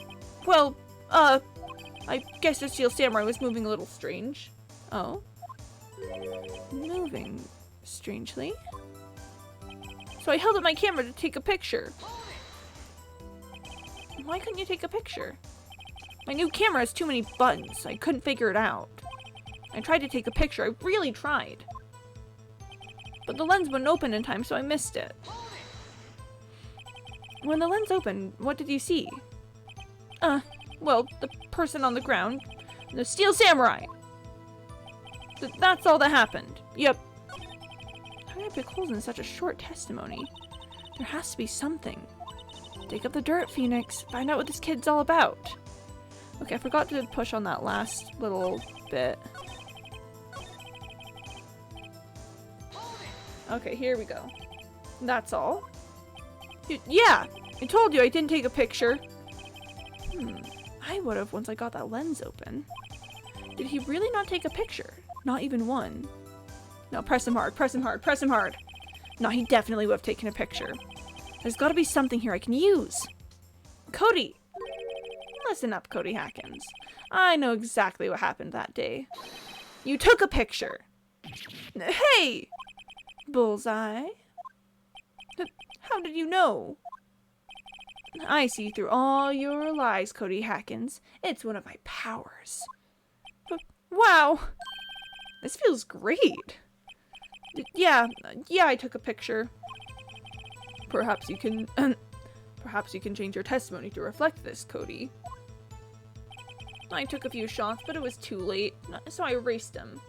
guess the Steel Samurai was moving a little strange. Oh? Moving strangely? So I held up my camera to take a picture. Why couldn't you take a picture? My new camera has too many buttons. I couldn't figure it out. I tried to take a picture. I really tried. But the lens wouldn't open in time, so I missed it. When the lens opened, what did you see? Well, the person on the ground. The Steel Samurai! That's all that happened. Yep. How did I pick holes in such a short testimony? There has to be something. Dig up the dirt, Phoenix. Find out what this kid's all about. Okay, I forgot to push on that last little bit. Okay, here we go. That's all? Yeah! I told you I didn't take a picture. I would have once I got that lens open. Did he really not take a picture? Not even one. No, press him hard, press him hard, press him hard. No, he definitely would have taken a picture. There's gotta be something here I can use. Cody! Listen up, Cody Hackins. I know exactly what happened that day. You took a picture. Hey! Bullseye? How did you know? I see through all your lies, Cody Hackins. It's one of my powers. But, wow! This feels great. Yeah, I took a picture. Perhaps you can change your testimony to reflect this, Cody. I took a few shots, but it was too late, so I erased them.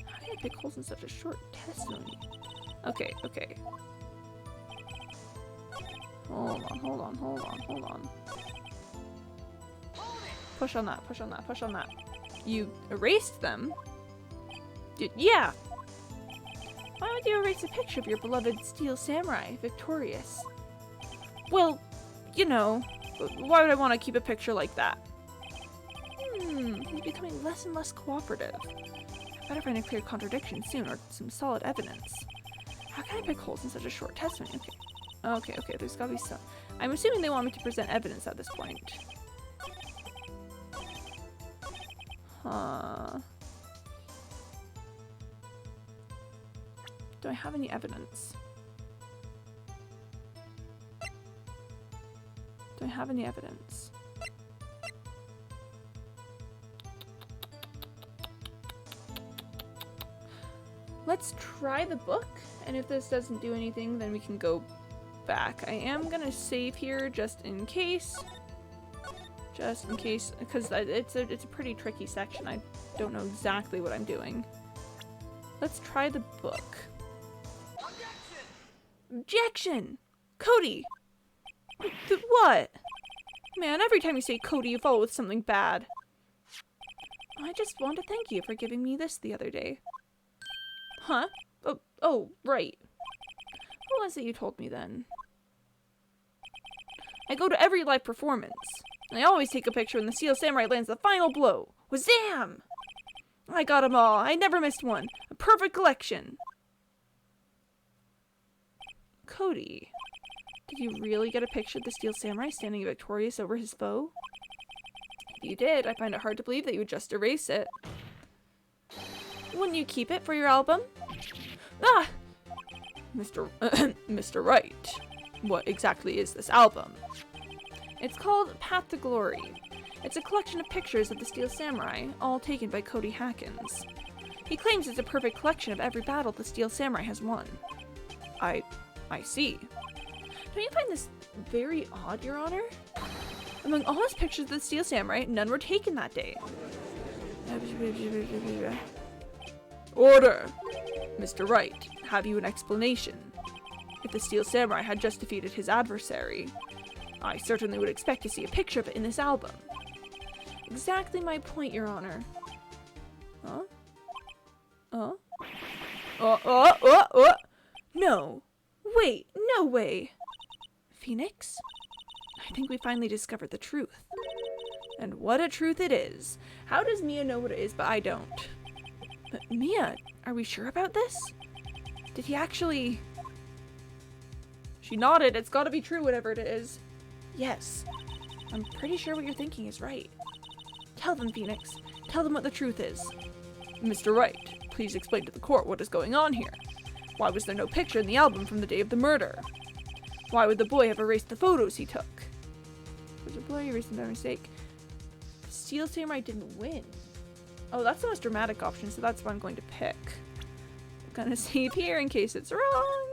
How did I pick holes in such a short testimony? Okay. Hold on. Push on that. You erased them? Yeah! Why would you erase a picture of your beloved Steel Samurai, victorious? Well, you know, why would I want to keep a picture like that? He's becoming less and less cooperative. I better find a clear contradiction soon, or some solid evidence. How can I pick holes in such a short testimony? Okay, there's gotta be some. I'm assuming they want me to present evidence at this point. Huh. Do I have any evidence? Let's try the book, and if this doesn't do anything, then we can go back. I am gonna save here just in case. Just in case, because it's a pretty tricky section. I don't know exactly what I'm doing. Let's try the book. Objection! Cody! What? Man, every time you say Cody, you follow with something bad. I just want to thank you for giving me this the other day. Huh? Oh, right. What was it you told me then? I go to every live performance. And I always take a picture when the Steel Samurai lands the final blow. Wazam! I got them all. I never missed one. A perfect collection. Cody, did you really get a picture of the Steel Samurai standing victorious over his foe? If you did, I find it hard to believe that you would just erase it. Wouldn't you keep it for your album? Ah! Mr. Wright, what exactly is this album? It's called Path to Glory. It's a collection of pictures of the Steel Samurai, all taken by Cody Hackins. He claims it's a perfect collection of every battle the Steel Samurai has won. I see. Don't you find this very odd, Your Honor? Among all his pictures of the Steel Samurai, none were taken that day. Order! Mr. Wright, have you an explanation? If the Steel Samurai had just defeated his adversary, I certainly would expect to see a picture of it in this album. Exactly my point, Your Honor. Huh? No. Wait, no way. Phoenix? I think we finally discovered the truth. And what a truth it is. How does Mia know what it is, but I don't? Mia, are we sure about this? Did he actually... She nodded. It's gotta be true, whatever it is. Yes. I'm pretty sure what you're thinking is right. Tell them, Phoenix. Tell them what the truth is. Mr. Wright, please explain to the court what is going on here. Why was there no picture in the album from the day of the murder? Why would the boy have erased the photos he took? Was the boy erased them by mistake? The Steel Samurai didn't win. Oh, that's the most dramatic option, so that's what I'm going to pick. I'm gonna save here in case it's wrong.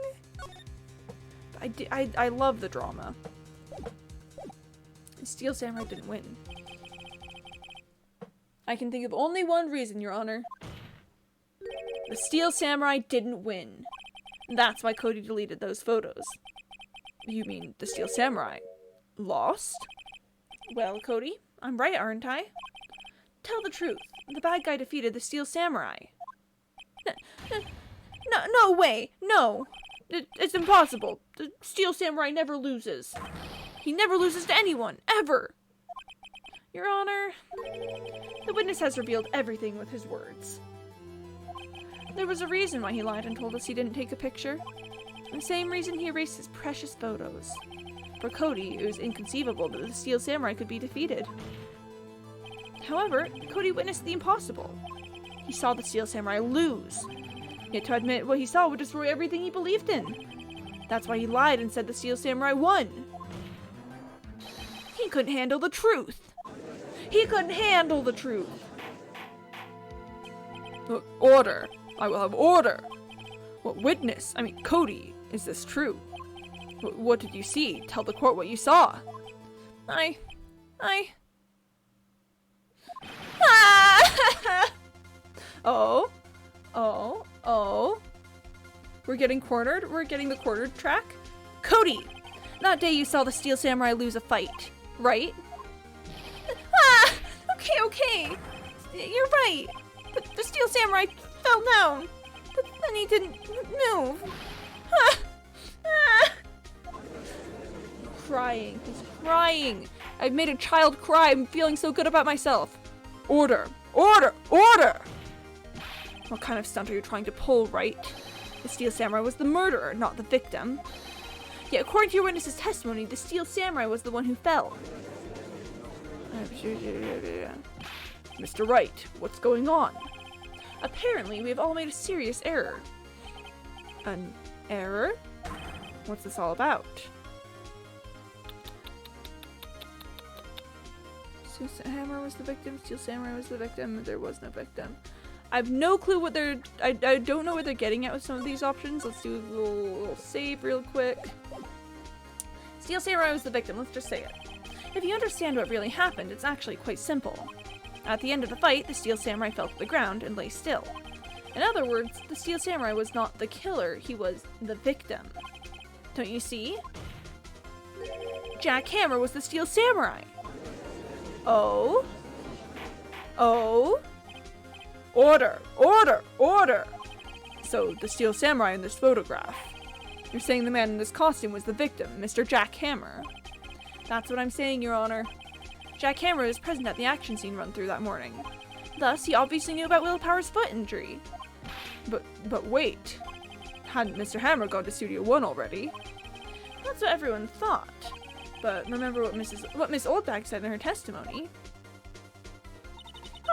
I love the drama. The Steel Samurai didn't win. I can think of only one reason, Your Honor. The Steel Samurai didn't win. That's why Cody deleted those photos. You mean the Steel Samurai lost? Well, Cody, I'm right, aren't I? Tell the truth. The bad guy defeated the Steel Samurai. No way! No! It's impossible. The Steel Samurai never loses. He never loses to anyone, ever! Your Honor, the witness has revealed everything with his words. There was a reason why he lied and told us he didn't take a picture. The same reason he erased his precious photos. For Cody, it was inconceivable that the Steel Samurai could be defeated. However, Cody witnessed the impossible. He saw the Steel Samurai lose. Yet to admit what he saw would destroy everything he believed in. That's why he lied and said the Steel Samurai won. He couldn't handle the truth. He couldn't handle the truth. Order. I will have order. What witness? I mean, Cody, is this true? What did you see? Tell the court what you saw. Ah! Oh. We're getting cornered? We're getting the cornered track? Cody! That day you saw the Steel Samurai lose a fight, right? Okay. You're right. The Steel Samurai fell down. But then he didn't move. Crying. He's crying. I've made a child cry. I'm feeling so good about myself. Order. What kind of stunt are you trying to pull, right? The Steel Samurai was the murderer, not the victim. Yet according to your witness's testimony, the Steel Samurai was the one who fell. Mr. Wright, what's going on? Apparently, we have all made a serious error. An error? What's this all about? Steel Hammer was the victim, Steel Samurai was the victim, there was no victim. I have no clue what they're... I don't know what they're getting at with some of these options. Let's do a little save real quick. Steel Samurai was the victim, let's just say it. If you understand what really happened, it's actually quite simple. At the end of the fight, the Steel Samurai fell to the ground and lay still. In other words, the Steel Samurai was not the killer, he was the victim. Don't you see? Jack Hammer was the Steel Samurai. Oh? Oh? Order! Order! Order! So, the Steel Samurai in this photograph. You're saying the man in this costume was the victim, Mr. Jack Hammer? That's what I'm saying, Your Honor. Jack Hammer was present at the action scene run-through that morning. Thus, he obviously knew about Will Power's foot injury. But wait. Hadn't Mr. Hammer gone to Studio 1 already? That's what everyone thought. But remember what Miss Oldbag said in her testimony.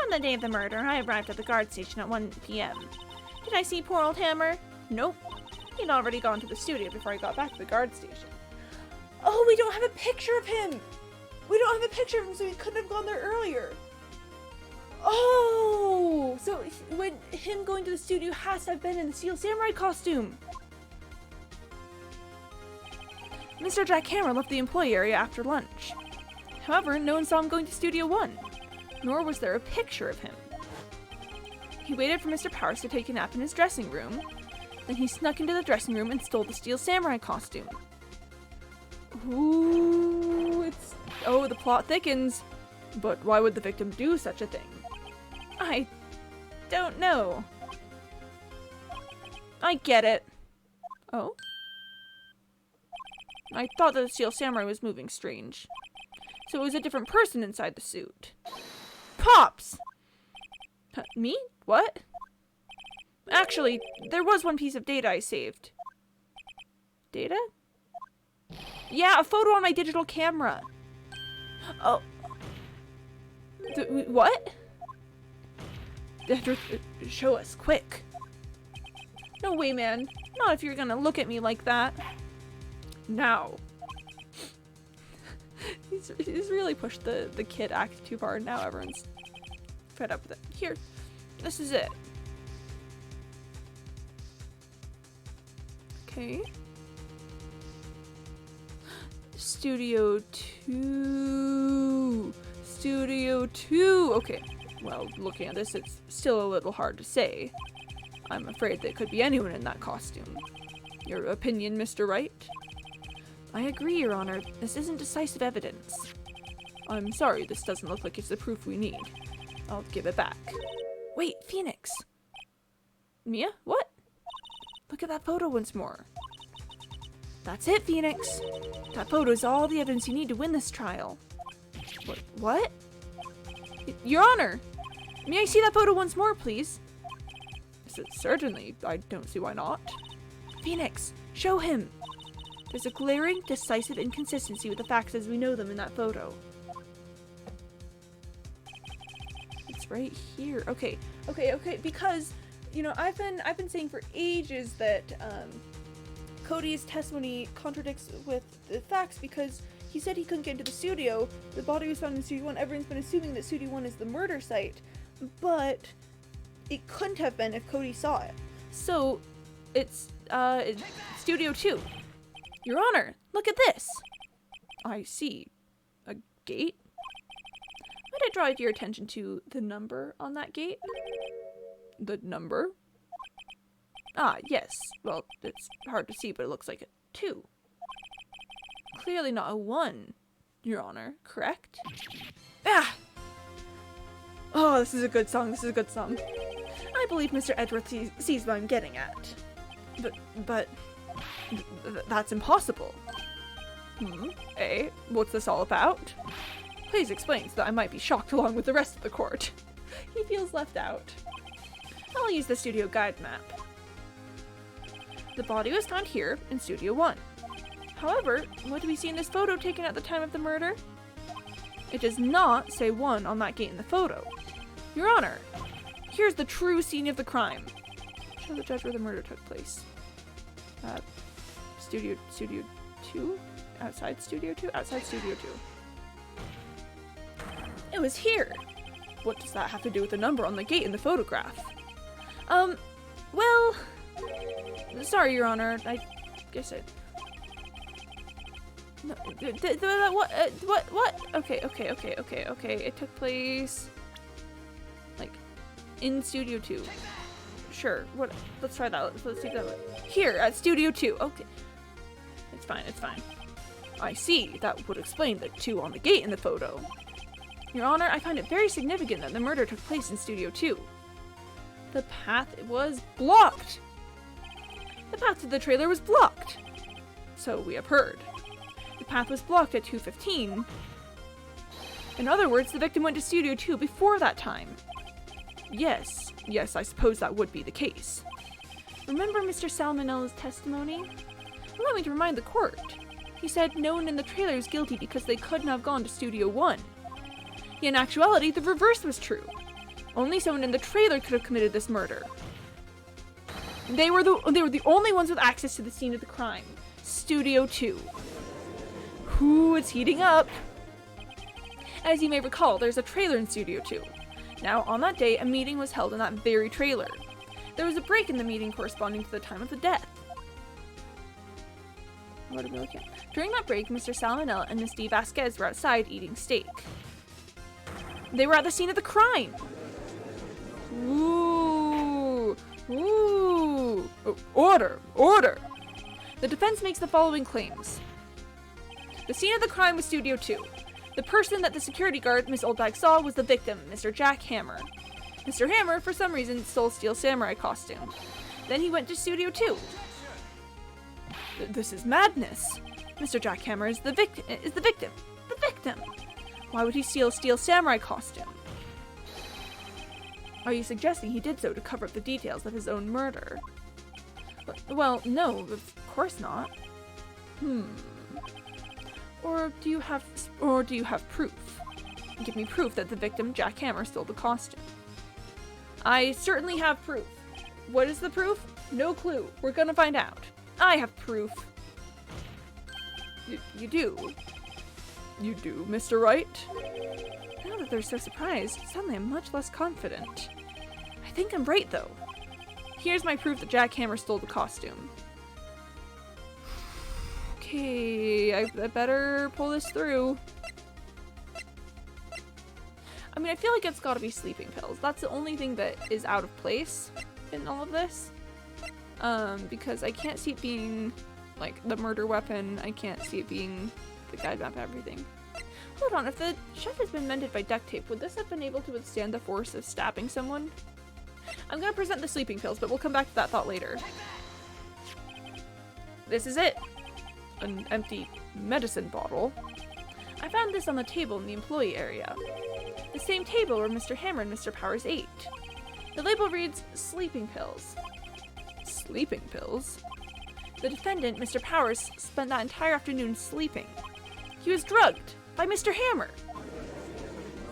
On the day of the murder, I arrived at the guard station at 1 p.m. Did I see poor old Hammer? Nope. He'd already gone to the studio before I got back to the guard station. Oh, we don't have a picture of him! We don't have a picture of him, so he couldn't have gone there earlier. Oh! So when him going to the studio has to have been in the Steel Samurai costume. Mr. Jack Hammer left the employee area after lunch. However, no one saw him going to Studio 1, nor was there a picture of him. He waited for Mr. Powers to take a nap in his dressing room, then he snuck into the dressing room and stole the Steel Samurai costume. Ooh, the plot thickens. But why would the victim do such a thing? I don't know. I get it. Oh? I thought that the Steel Samurai was moving strange. So it was a different person inside the suit. Pops! Me? What? Actually, there was one piece of data I saved. Data? Yeah, a photo on my digital camera. Oh. What? Show us, quick. No way, man. Not if you're gonna look at me like that. Now. He's really pushed the kid act too far. Now everyone's fed up with it. Here, this is it. Okay. Studio 2. Studio 2. Okay. Well, looking at this, it's still a little hard to say. I'm afraid that it could be anyone in that costume. Your opinion, Mr. Wright? I agree, Your Honor. This isn't decisive evidence. I'm sorry, this doesn't look like it's the proof we need. I'll give it back. Wait, Phoenix! Mia? What? Look at that photo once more. That's it, Phoenix! That photo is all the evidence you need to win this trial. What? Your Honor! May I see that photo once more, please? Certainly. I don't see why not. Phoenix, show him! There's a glaring, decisive inconsistency with the facts as we know them in that photo. It's right here. Okay, because, you know, I've been saying for ages that, Cody's testimony contradicts with the facts because he said he couldn't get into the studio. The body was found in Studio 1. Everyone's been assuming that Studio 1 is the murder site, but it couldn't have been if Cody saw it. So, it's Studio 2. Your Honor, look at this! I see. A gate? Might I draw your attention to the number on that gate? The number? Ah, yes. Well, it's hard to see, but it looks like a 2. Clearly not a 1, Your Honor, correct? Ah! Oh, this is a good song, this is a good song. I believe Mr. Edgeworth sees what I'm getting at. But... that's impossible. What's this all about? Please explain so that I might be shocked along with the rest of the court. He feels left out. I'll use the studio guide map. The body was found here in Studio 1. However, what do we see in this photo taken at the time of the murder? It does not say 1 on that gate in the photo. Your Honor, here's the true scene of the crime. Show the judge where the murder took place. Studio 2? Outside Studio 2? Outside Studio 2. It was here! What does that have to do with the number on the gate in the photograph? Well... sorry, Your Honor. I guess it... No, what? Okay. It took place, like, in Studio 2. Sure, what? Let's try that. Let's take that one. Here, at Studio 2. Okay. It's fine. I see. That would explain the 2 on the gate in the photo. Your Honor, I find it very significant that the murder took place in Studio 2. The path was blocked. The path to the trailer was blocked. So we have heard. The path was blocked at 2:15. In other words, the victim went to Studio 2 before that time. Yes, I suppose that would be the case. Remember Mr. Salmonella's testimony? Allow me to remind the court. He said no one in the trailer is guilty because they couldn't have gone to Studio 1. Yet in actuality, the reverse was true. Only someone in the trailer could have committed this murder. They were the only ones with access to the scene of the crime. Studio 2. Ooh, it's heating up. As you may recall, there's a trailer in Studio 2. Now, on that day, a meeting was held in that very trailer. There was a break in the meeting corresponding to the time of the death. What are we looking at? During that break, Mr. Salmonella and Miss D. Vasquez were outside eating steak. They were at the scene of the crime! Ooh! Ooh! Oh, order! The defense makes the following claims. The scene of the crime was Studio 2. The person that the security guard, Miss Oldbag, saw was the victim, Mr. Jack Hammer. Mr. Hammer, for some reason, stole Steel Samurai costume. Then he went to Studio 2. This is madness. Mr. Jack Hammer is the victim. The victim! Why would he steal Steel Samurai costume? Are you suggesting he did so to cover up the details of his own murder? Well, no, of course not. Or do you have proof? Give me proof that the victim, Jack Hammer, stole the costume. I certainly have proof. What is the proof? No clue. We're gonna find out. I have proof. You do? You do, Mr. Wright? Now that they're so surprised, suddenly I'm much less confident. I think I'm right, though. Here's my proof that Jack Hammer stole the costume. Okay, I better pull this through. I mean, I feel like it's gotta be sleeping pills. That's the only thing that is out of place in all of this. Because I can't see it being, like, the murder weapon. I can't see it being the guide map and everything. Hold on, if the chef has been mended by duct tape, would this have been able to withstand the force of stabbing someone? I'm gonna present the sleeping pills, but we'll come back to that thought later. This is it. An empty medicine bottle. I found this on the table in the employee area. The same table where Mr. Hammer and Mr. Powers ate. The label reads, sleeping pills. Sleeping pills? The defendant, Mr. Powers, spent that entire afternoon sleeping. He was drugged by Mr. Hammer.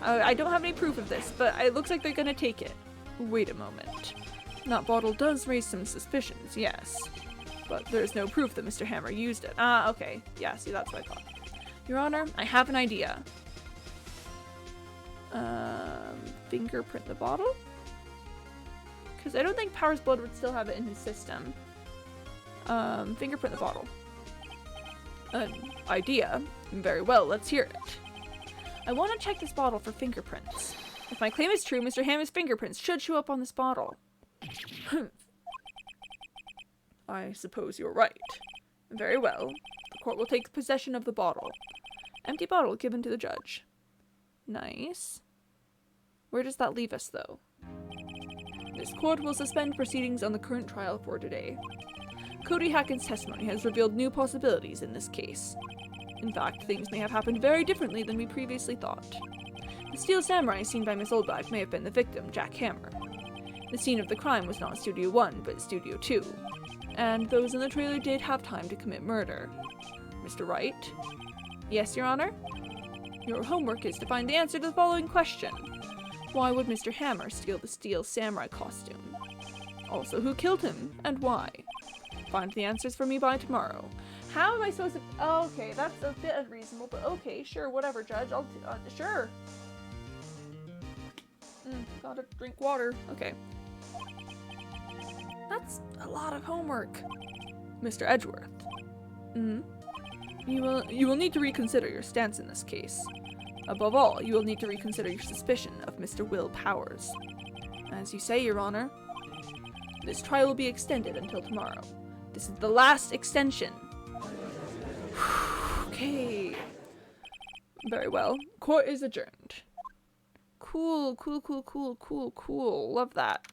I don't have any proof of this, but it looks like they're gonna take it. Wait a moment. That bottle does raise some suspicions, yes. But there's no proof that Mr. Hammer used it. Ah, okay. Yeah, see, that's what I thought. Your Honor, I have an idea. Fingerprint the bottle? Because I don't think Powers' blood would still have it in his system. Fingerprint the bottle. An idea? Very well, let's hear it. I want to check this bottle for fingerprints. If my claim is true, Mr. Hammer's fingerprints should show up on this bottle. I suppose you're right. Very well. The court will take possession of the bottle. Empty bottle given to the judge. Nice. Where does that leave us, though? This court will suspend proceedings on the current trial for today. Cody Hacken's testimony has revealed new possibilities in this case. In fact, things may have happened very differently than we previously thought. The Steel Samurai seen by Miss Oldbag may have been the victim, Jack Hammer. The scene of the crime was not Studio 1, but Studio 2. And those in the trailer did have time to commit murder. Mr. Wright? Yes, Your Honor? Your homework is to find the answer to the following question. Why would Mr. Hammer steal the Steel Samurai costume? Also, who killed him, and why? Find the answers for me by tomorrow. How am I supposed to... Oh, okay, that's a bit unreasonable, but okay, sure, whatever, Judge. Sure. Gotta drink water. Okay. That's a lot of homework. Mr. Edgeworth. You will need to reconsider your stance in this case. Above all, you will need to reconsider your suspicion of Mr. Will Powers. As you say, Your Honor, this trial will be extended until tomorrow. This is the last extension. Okay. Very well. Court is adjourned. Cool. Love that.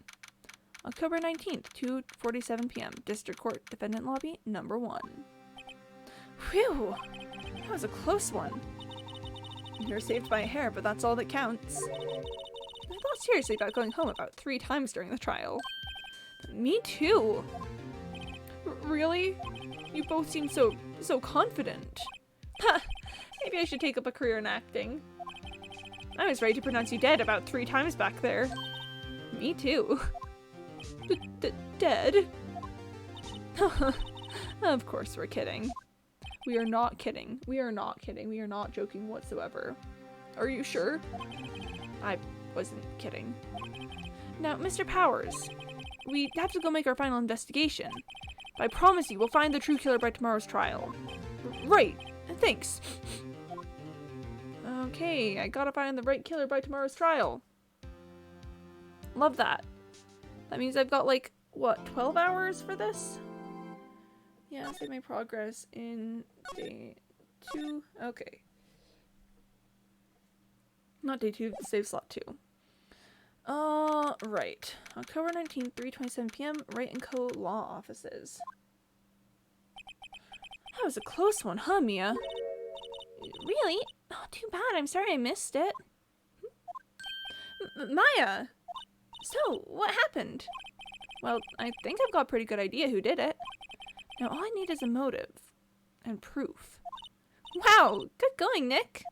October 19th, 2:47 p.m. District Court, Defendant Lobby, number 1. Whew! That was a close one. You're saved by a hair, but that's all that counts. I thought seriously about going home about 3 times during the trial. Me too. Really? You both seem so confident. Ha! Maybe I should take up a career in acting. I was ready to pronounce you dead about 3 times back there. Me too. Dead? Of course we're kidding. We are not kidding. We are not kidding. We are not joking whatsoever. Are you sure? I wasn't kidding. Now, Mr. Powers, we have to go make our final investigation. But I promise you, we'll find the true killer by tomorrow's trial. Right. Thanks. Okay, I gotta find the right killer by tomorrow's trial. Love that. That means I've got like, what, 12 hours for this? Yeah, save my progress in day 2. Okay. Not day 2, save slot 2. Right. October 19th, 3:27 p.m. Wright & Co. Law Offices. That was a close one, huh, Mia? Really? Oh, too bad. I'm sorry I missed it. Maya! So, what happened? Well, I think I've got a pretty good idea who did it. Now all I need is a motive. And proof. Wow! Good going, Nick!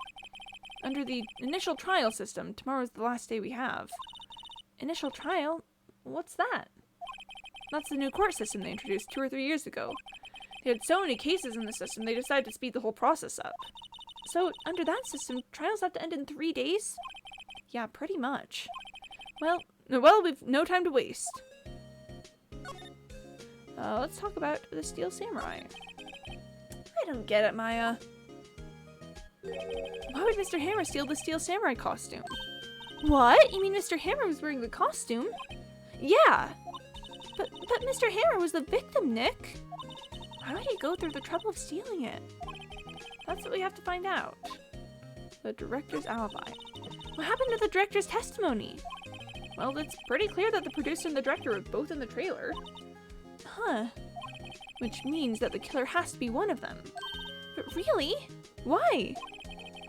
Under the initial trial system, tomorrow's the last day we have. Initial trial? What's that? That's the new court system they introduced 2 or 3 years ago. They had so many cases in the system, they decided to speed the whole process up. So, under that system, trials have to end in 3 days? Yeah, pretty much. Well, we've no time to waste. Let's talk about the Steel Samurai. I don't get it, Maya. Why would Mr. Hammer steal the Steel Samurai costume? What? You mean Mr. Hammer was wearing the costume? Yeah! But Mr. Hammer was the victim, Nick! Why would he go through the trouble of stealing it? That's what we have to find out. The director's alibi. What happened to the director's testimony? Well, it's pretty clear that the producer and the director were both in the trailer. Huh. Which means that the killer has to be one of them. But really? Why?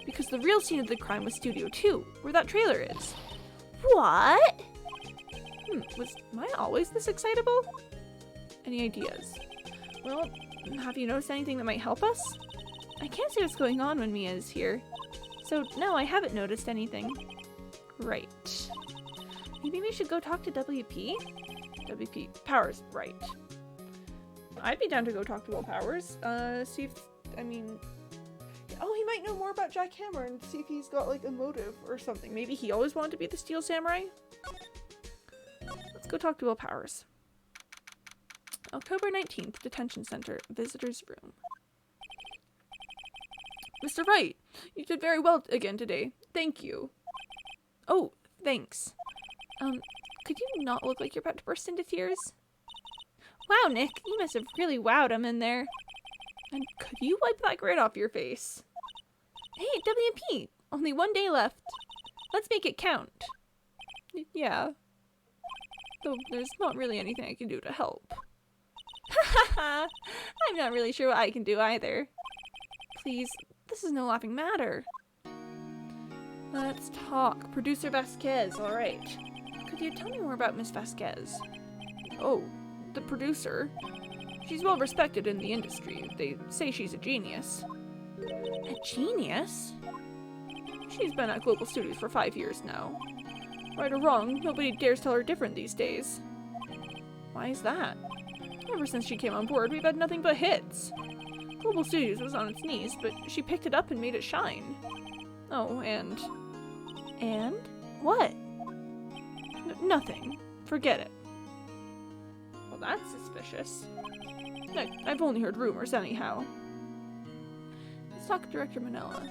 Because the real scene of the crime was Studio 2, where that trailer is. What? Was Maya always this excitable? Any ideas? Well, have you noticed anything that might help us? I can't see what's going on when Mia is here. So, no, I haven't noticed anything. Right. Maybe we should go talk to WP? WP Powers, right. I'd be down to go talk to Will Powers. See if, oh, he might know more about Jack Hammer and see if he's got like a motive or something. Maybe he always wanted to be the Steel Samurai? Let's go talk to Will Powers. October 19th, Detention Center, Visitor's Room. Mr. Wright, you did very well again today. Thank you. Oh, thanks. Could you not look like you're about to burst into tears? Wow, Nick, you must have really wowed him in there. And could you wipe that grin off your face? Hey, WP, only 1 day left. Let's make it count. Yeah. Though there's not really anything I can do to help. Haha, I'm not really sure what I can do either. Please, this is no laughing matter. Let's talk. Producer Vasquez, alright. Could you tell me more about Miss Vasquez? Oh, the producer. She's well respected in the industry. They say she's a genius. A genius? She's been at Global Studios for 5 years now. Right or wrong, nobody dares tell her different these days. Why is that? Ever since she came on board, we've had nothing but hits. Global Studios was on its knees, but she picked it up and made it shine. Oh, and... And? What? Nothing. Forget it. Well, that's suspicious. I've only heard rumors anyhow. Let's talk to Director Manella.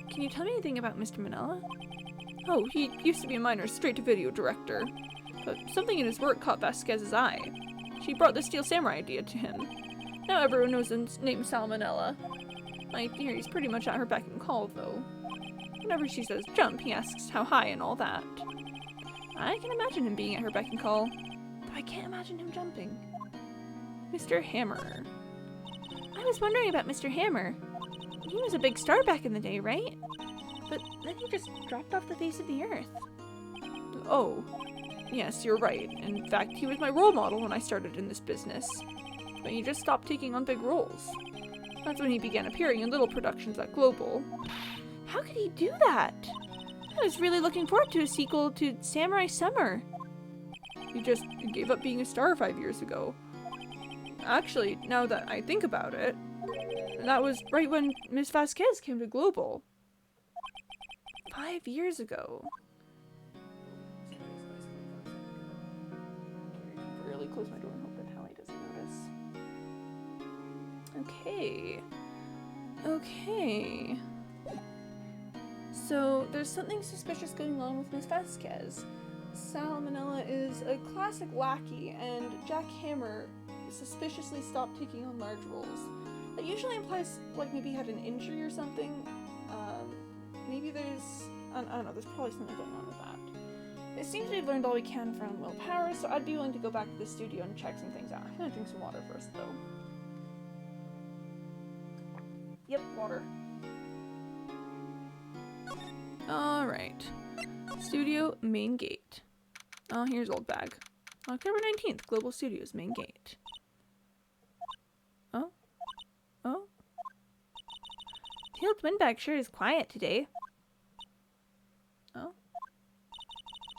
Can you tell me anything about Mr. Manella? Oh, he used to be a minor straight-to-video director, but something in his work caught Vasquez's eye. She brought the Steel Samurai idea to him. Now everyone knows his name Salmonella. I hear he's pretty much at her beck and call, though. Whenever she says jump, he asks how high and all that. I can imagine him being at her beck and call, but I can't imagine him jumping. Mr. Hammer. I was wondering about Mr. Hammer. He was a big star back in the day, right? But then he just dropped off the face of the earth. Oh, yes, you're right. In fact, he was my role model when I started in this business. But he just stopped taking on big roles. That's when he began appearing in little productions at Global. How could he do that? I was really looking forward to a sequel to Samurai Summer. He just gave up being a star 5 years ago. Actually, now that I think about it, that was right when Miss Vasquez came to Global. 5 years ago. Really close my door and hope that Hallie doesn't notice. Okay. Okay. So, there's something suspicious going on with Miss Vasquez. Salmonella is a classic lackey, and Jack Hammer suspiciously stopped taking on large roles. That usually implies, like, maybe he had an injury or something. Maybe there's... I don't know, there's probably something going on with that. It seems we've learned all we can from Will Power, so I'd be willing to go back to the studio and check some things out. I'm gonna drink some water first, though. Yep, water. Alright. Studio main gate. Oh, here's old bag. October 19th, Global Studios main gate. Oh? Oh? The old windbag sure is quiet today. Oh?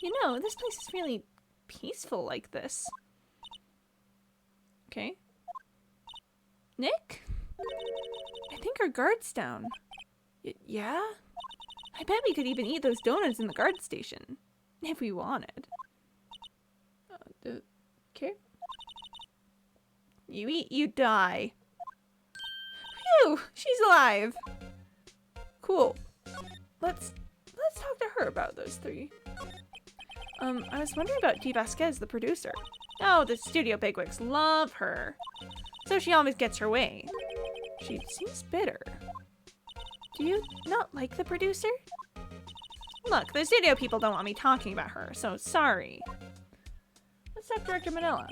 You know, this place is really peaceful like this. Okay. Nick? I think our guard's down. Yeah? I bet we could even eat those donuts in the guard station. If we wanted. Okay. You eat, you die. Phew! She's alive! Cool. Let's talk to her about those three. I was wondering about Dee Vasquez, the producer. Oh, the studio bigwigs love her. So she always gets her way. She seems bitter. Do you not like the producer? Look, the studio people don't want me talking about her, so sorry. Let's talk to Director Manella.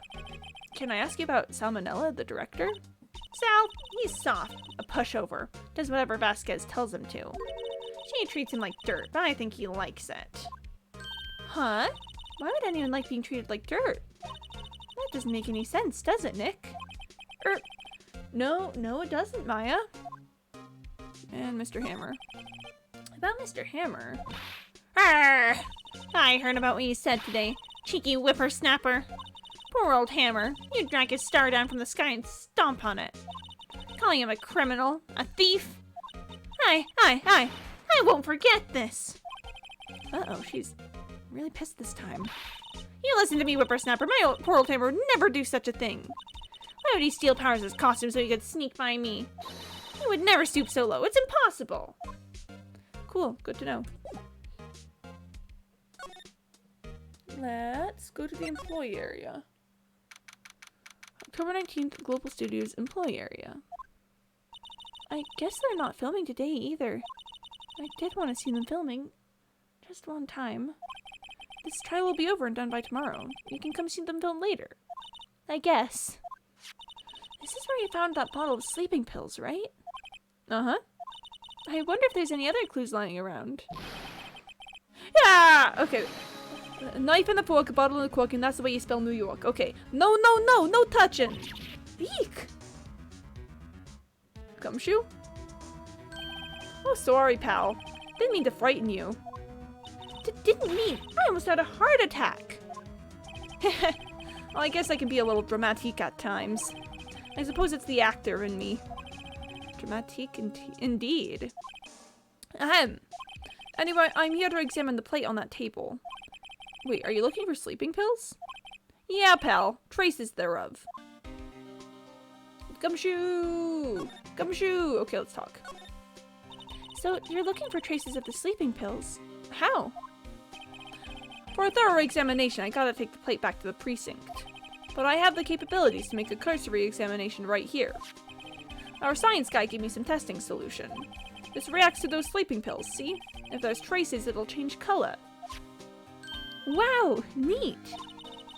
Can I ask you about Salmonella, the director? Sal, he's soft, a pushover. Does whatever Vasquez tells him to. She treats him like dirt, but I think he likes it. Huh? Why would anyone like being treated like dirt? That doesn't make any sense, does it, Nick? No, it doesn't, Maya. And Mr. Hammer. About Mr. Hammer? Arrgh! I heard about what you said today. Cheeky whippersnapper. Poor old Hammer. You drank his star down from the sky and stomp on it. Calling him a criminal, a thief. I won't forget this. Uh-oh, she's really pissed this time. You listen to me, whippersnapper. My poor old Hammer would never do such a thing. Why would he steal Powers' costume so he could sneak by me? He would never stoop so low. It's impossible. Cool, good to know. Let's go to the employee area. October 19th, Global Studios employee area. I guess they're not filming today either. I did want to see them filming. Just one time. This trial will be over and done by tomorrow. You can come see them film later. I guess. This is where you found that bottle of sleeping pills, right? Uh-huh. I wonder if there's any other clues lying around. Yeah! Okay. A knife and a fork, a bottle and a cork, and that's the way you spell New York. Okay. No touching! Eek! Gumshoe? Oh, sorry, pal. Didn't mean to frighten you. Didn't mean. I almost had a heart attack. Well, I guess I can be a little dramatique at times. I suppose it's the actor in me. Dramatique indeed. Ahem. Anyway, I'm here to examine the plate on that table. Wait, are you looking for sleeping pills? Yeah, pal. Traces thereof. Gumshoe! Gumshoe! Okay, let's talk. So, you're looking for traces of the sleeping pills. How? For a thorough examination, I gotta take the plate back to the precinct. But I have the capabilities to make a cursory examination right here. Our science guy gave me some testing solution. This reacts to those sleeping pills, see? If there's traces, it'll change color. Wow, neat.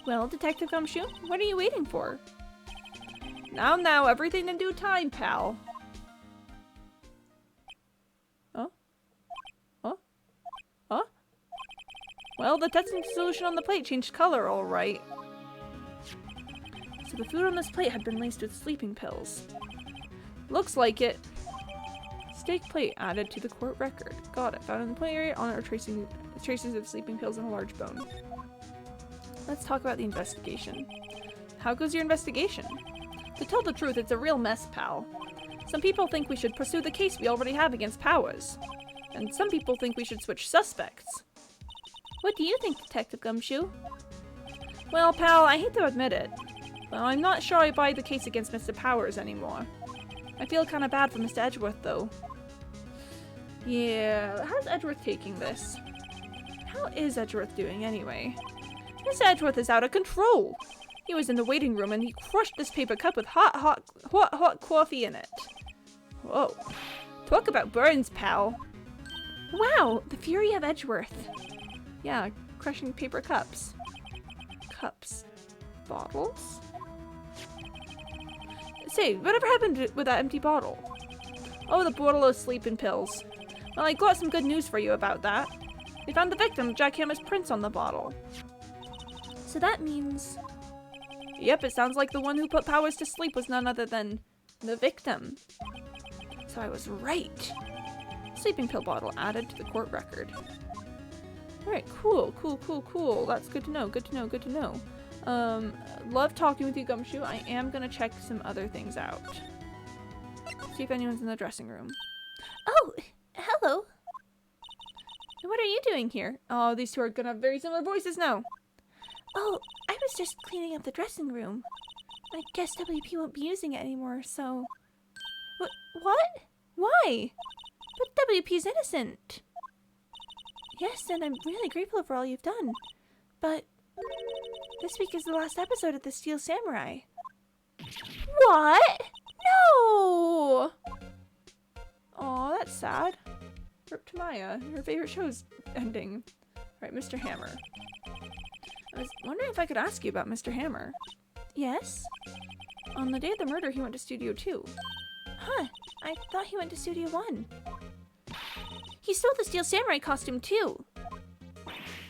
Well, Detective Gumshoe, what are you waiting for? Now, everything in due time, pal. Huh? Well, the testing solution on the plate changed color, alright. So the food on this plate had been laced with sleeping pills. Looks like it. Steak plate added to the court record. Got it. Found in the plate area on it are traces of sleeping pills and a large bone. Let's talk about the investigation. How goes your investigation? To tell the truth, it's a real mess, pal. Some people think we should pursue the case we already have against Powers. And some people think we should switch suspects. What do you think, Detective Gumshoe? Well, pal, I hate to admit it, but I'm not sure I buy the case against Mr. Powers anymore. I feel kind of bad for Mr. Edgeworth, though. Yeah, how's Edgeworth taking this? How is Edgeworth doing, anyway? Mr. Edgeworth is out of control! He was in the waiting room and he crushed this paper cup with hot coffee in it. Whoa. Talk about burns, pal. Wow, the fury of Edgeworth. Yeah, crushing paper cups. Cups. Bottles? Say, whatever happened with that empty bottle? Oh, the bottle of sleeping pills. Well, I got some good news for you about that. We found the victim, Jackhammer's prints on the bottle. So that means... Yep, it sounds like the one who put Powers to sleep was none other than the victim. So I was right. Sleeping pill bottle added to the court record. Alright, cool. That's good to know. Love talking with you, Gumshoe. I am gonna check some other things out. See if anyone's in the dressing room. Oh, hello. What are you doing here? Oh, these two are gonna have very similar voices now. Oh, I was just cleaning up the dressing room. I guess WP won't be using it anymore, so... What? Why? But WP's innocent. Yes, and I'm really grateful for all you've done. But this week is the last episode of The Steel Samurai. What? No! Aw, that's sad. Rip to Maya. Her favorite show's ending. Right, Mr. Hammer. I was wondering if I could ask you about Mr. Hammer. Yes? On the day of the murder, he went to Studio 2. Huh, I thought he went to Studio 1. He stole the Steel Samurai costume too.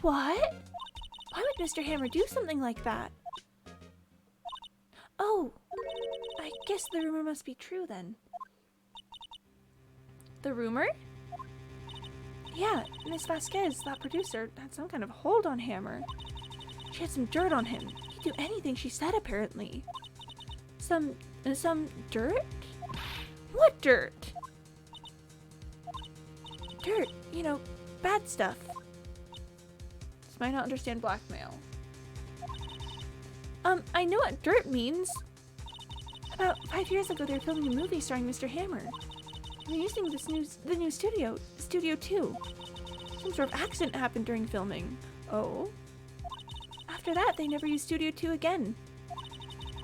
What? Why would Mr. Hammer do something like that? Oh, I guess the rumor must be true then. The rumor? Yeah, Miss Vasquez, that producer, had some kind of hold on Hammer. She had some dirt on him. He'd do anything she said, apparently. Some dirt? What dirt? Dirt, you know, bad stuff. This might not understand blackmail. I know what dirt means. About 5 years ago, they were filming a movie starring Mr. Hammer. They're using the new studio, Studio 2. Some sort of accident happened during filming. Oh? After that, they never used Studio 2 again.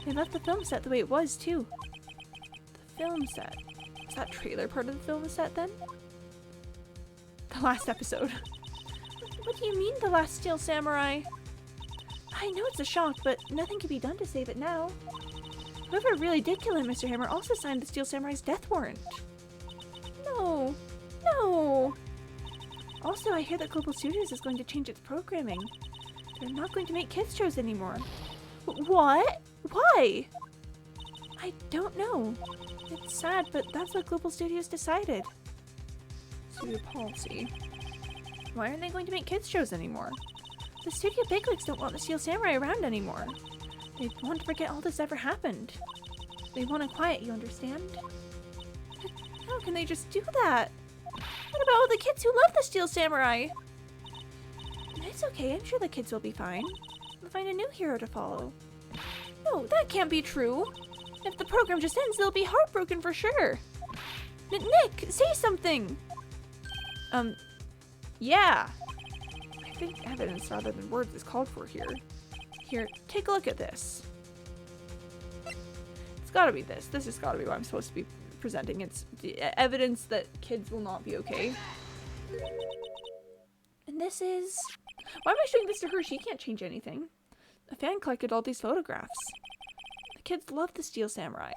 They left the film set the way it was, too. The film set? Is that trailer part of the film set, then? The last episode. What do you mean, the last Steel Samurai? I know it's a shock, but nothing can be done to save it now. Whoever really did kill him, Mr. Hammer, also signed the Steel Samurai's death warrant. No. Also, I hear that Global Studios is going to change its programming. They're not going to make kids shows anymore. What? Why? I don't know. It's sad, but that's what Global Studios decided. Studio policy. Why aren't they going to make kids shows anymore? The studio bigwigs don't want the Steel Samurai around anymore. They want to forget all this ever happened. They want to quiet, you understand? But how can they just do that? What about all the kids who love the Steel Samurai? It's okay, I'm sure the kids will be fine. They'll find a new hero to follow. No, that can't be true. If the program just ends, they'll be heartbroken for sure. Nick, say something! Yeah. I think evidence rather than words is called for here. Here, take a look at this. It's gotta be this. This has gotta be what I'm supposed to be presenting. It's evidence that kids will not be okay. And this is... Why am I showing this to her? She can't change anything. A fan collected all these photographs. The kids love the Steel Samurai.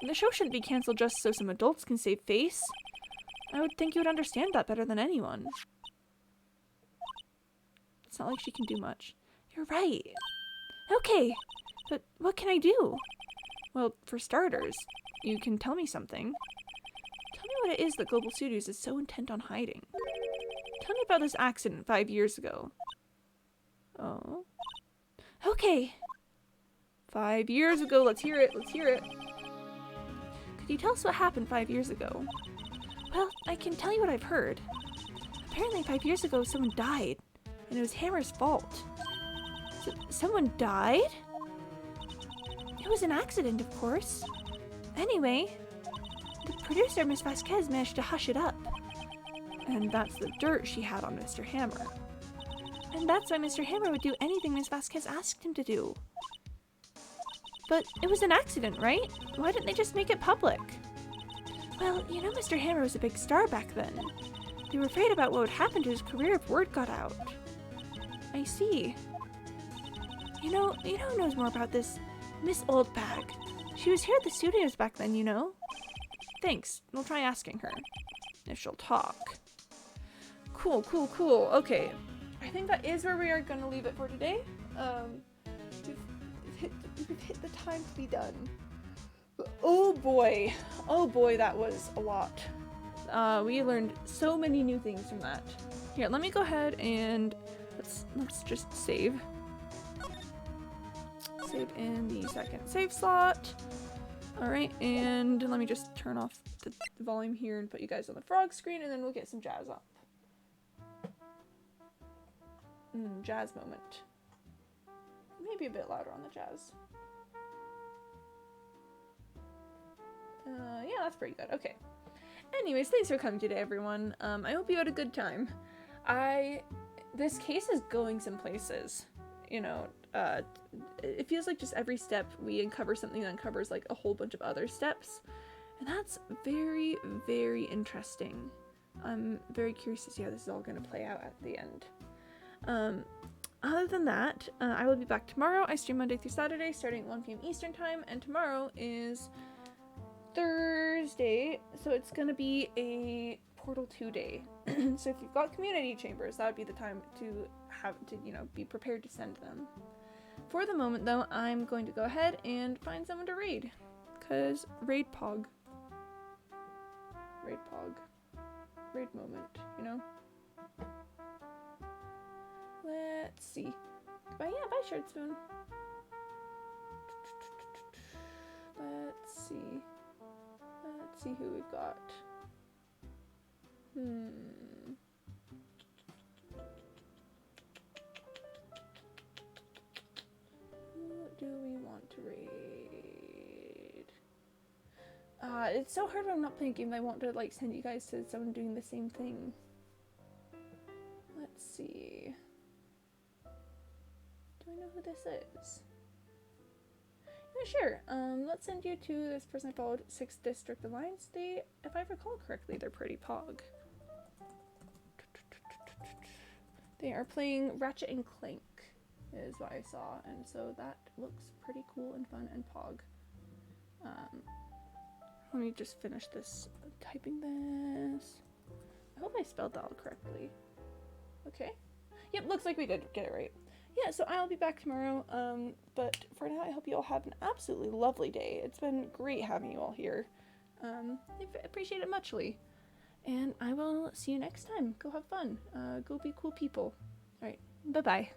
And the show shouldn't be cancelled just so some adults can save face. I would think you would understand that better than anyone. It's not like she can do much. You're right. Okay, but what can I do? Well, for starters, you can tell me something. Tell me what it is that Global Studios is so intent on hiding. Tell me about this accident 5 years ago. Oh. Okay. 5 years ago, let's hear it, let's hear it. Could you tell us what happened 5 years ago? Well, I can tell you what I've heard. Apparently 5 years ago someone died, and it was Hammer's fault. Someone died? It was an accident, of course. Anyway, the producer, Miss Vasquez, managed to hush it up. And that's the dirt she had on Mr. Hammer. And that's why Mr. Hammer would do anything Miss Vasquez asked him to do. But it was an accident, right? Why didn't they just make it public? Well, you know Mr. Hammer was a big star back then. They were afraid about what would happen to his career if word got out. I see. You know who knows more about this? Miss Oldbag. She was here at the studios back then, you know? Thanks. We'll try asking her. If she'll talk. Cool, cool, cool. Okay. I think that is where we are going to leave it for today. We've hit the time to be done. Oh boy, that was a lot. We learned so many new things from that. Here, let me go ahead and let's just save. Save in the second save slot. All right, and let me just turn off the volume here and put you guys on the frog screen, and then we'll get some jazz up. Jazz moment. Maybe a bit louder on the jazz. Yeah, that's pretty good. Okay. Anyways, thanks for coming today, everyone. I hope you had a good time. This case is going some places. You know, it feels like just every step we uncover something that uncovers like a whole bunch of other steps. And that's very, very interesting. I'm very curious to see how this is all going to play out at the end. Other than that, I will be back tomorrow. I stream Monday through Saturday starting at 1 p.m. Eastern time, and tomorrow is Thursday, so it's gonna be a Portal 2 day. So if you've got community chambers, that would be the time to be prepared to send them. For the moment though, I'm going to go ahead and find someone to raid, cause raid pog. Raid moment, you know? Let's see. Bye Shard Spoon. Let's see who we've got. Who do we want to raid? It's so hard when I'm not playing a game. I want to like send you guys to someone doing the same thing. Let's see. Do I know who this is? Yeah, sure. Let's send you to this person I followed, 6th District Alliance. They, if I recall correctly, they're pretty pog. They are playing Ratchet and Clank, is what I saw, and so that looks pretty cool and fun and pog. Let me just finish this, typing this. I hope I spelled that all correctly. Okay. Yep, looks like we did get it right. Yeah, so I'll be back tomorrow, but for now I hope you all have an absolutely lovely day. It's been great having you all here. I appreciate it muchly. And I will see you next time. Go have fun. Go be cool people. Alright, bye-bye.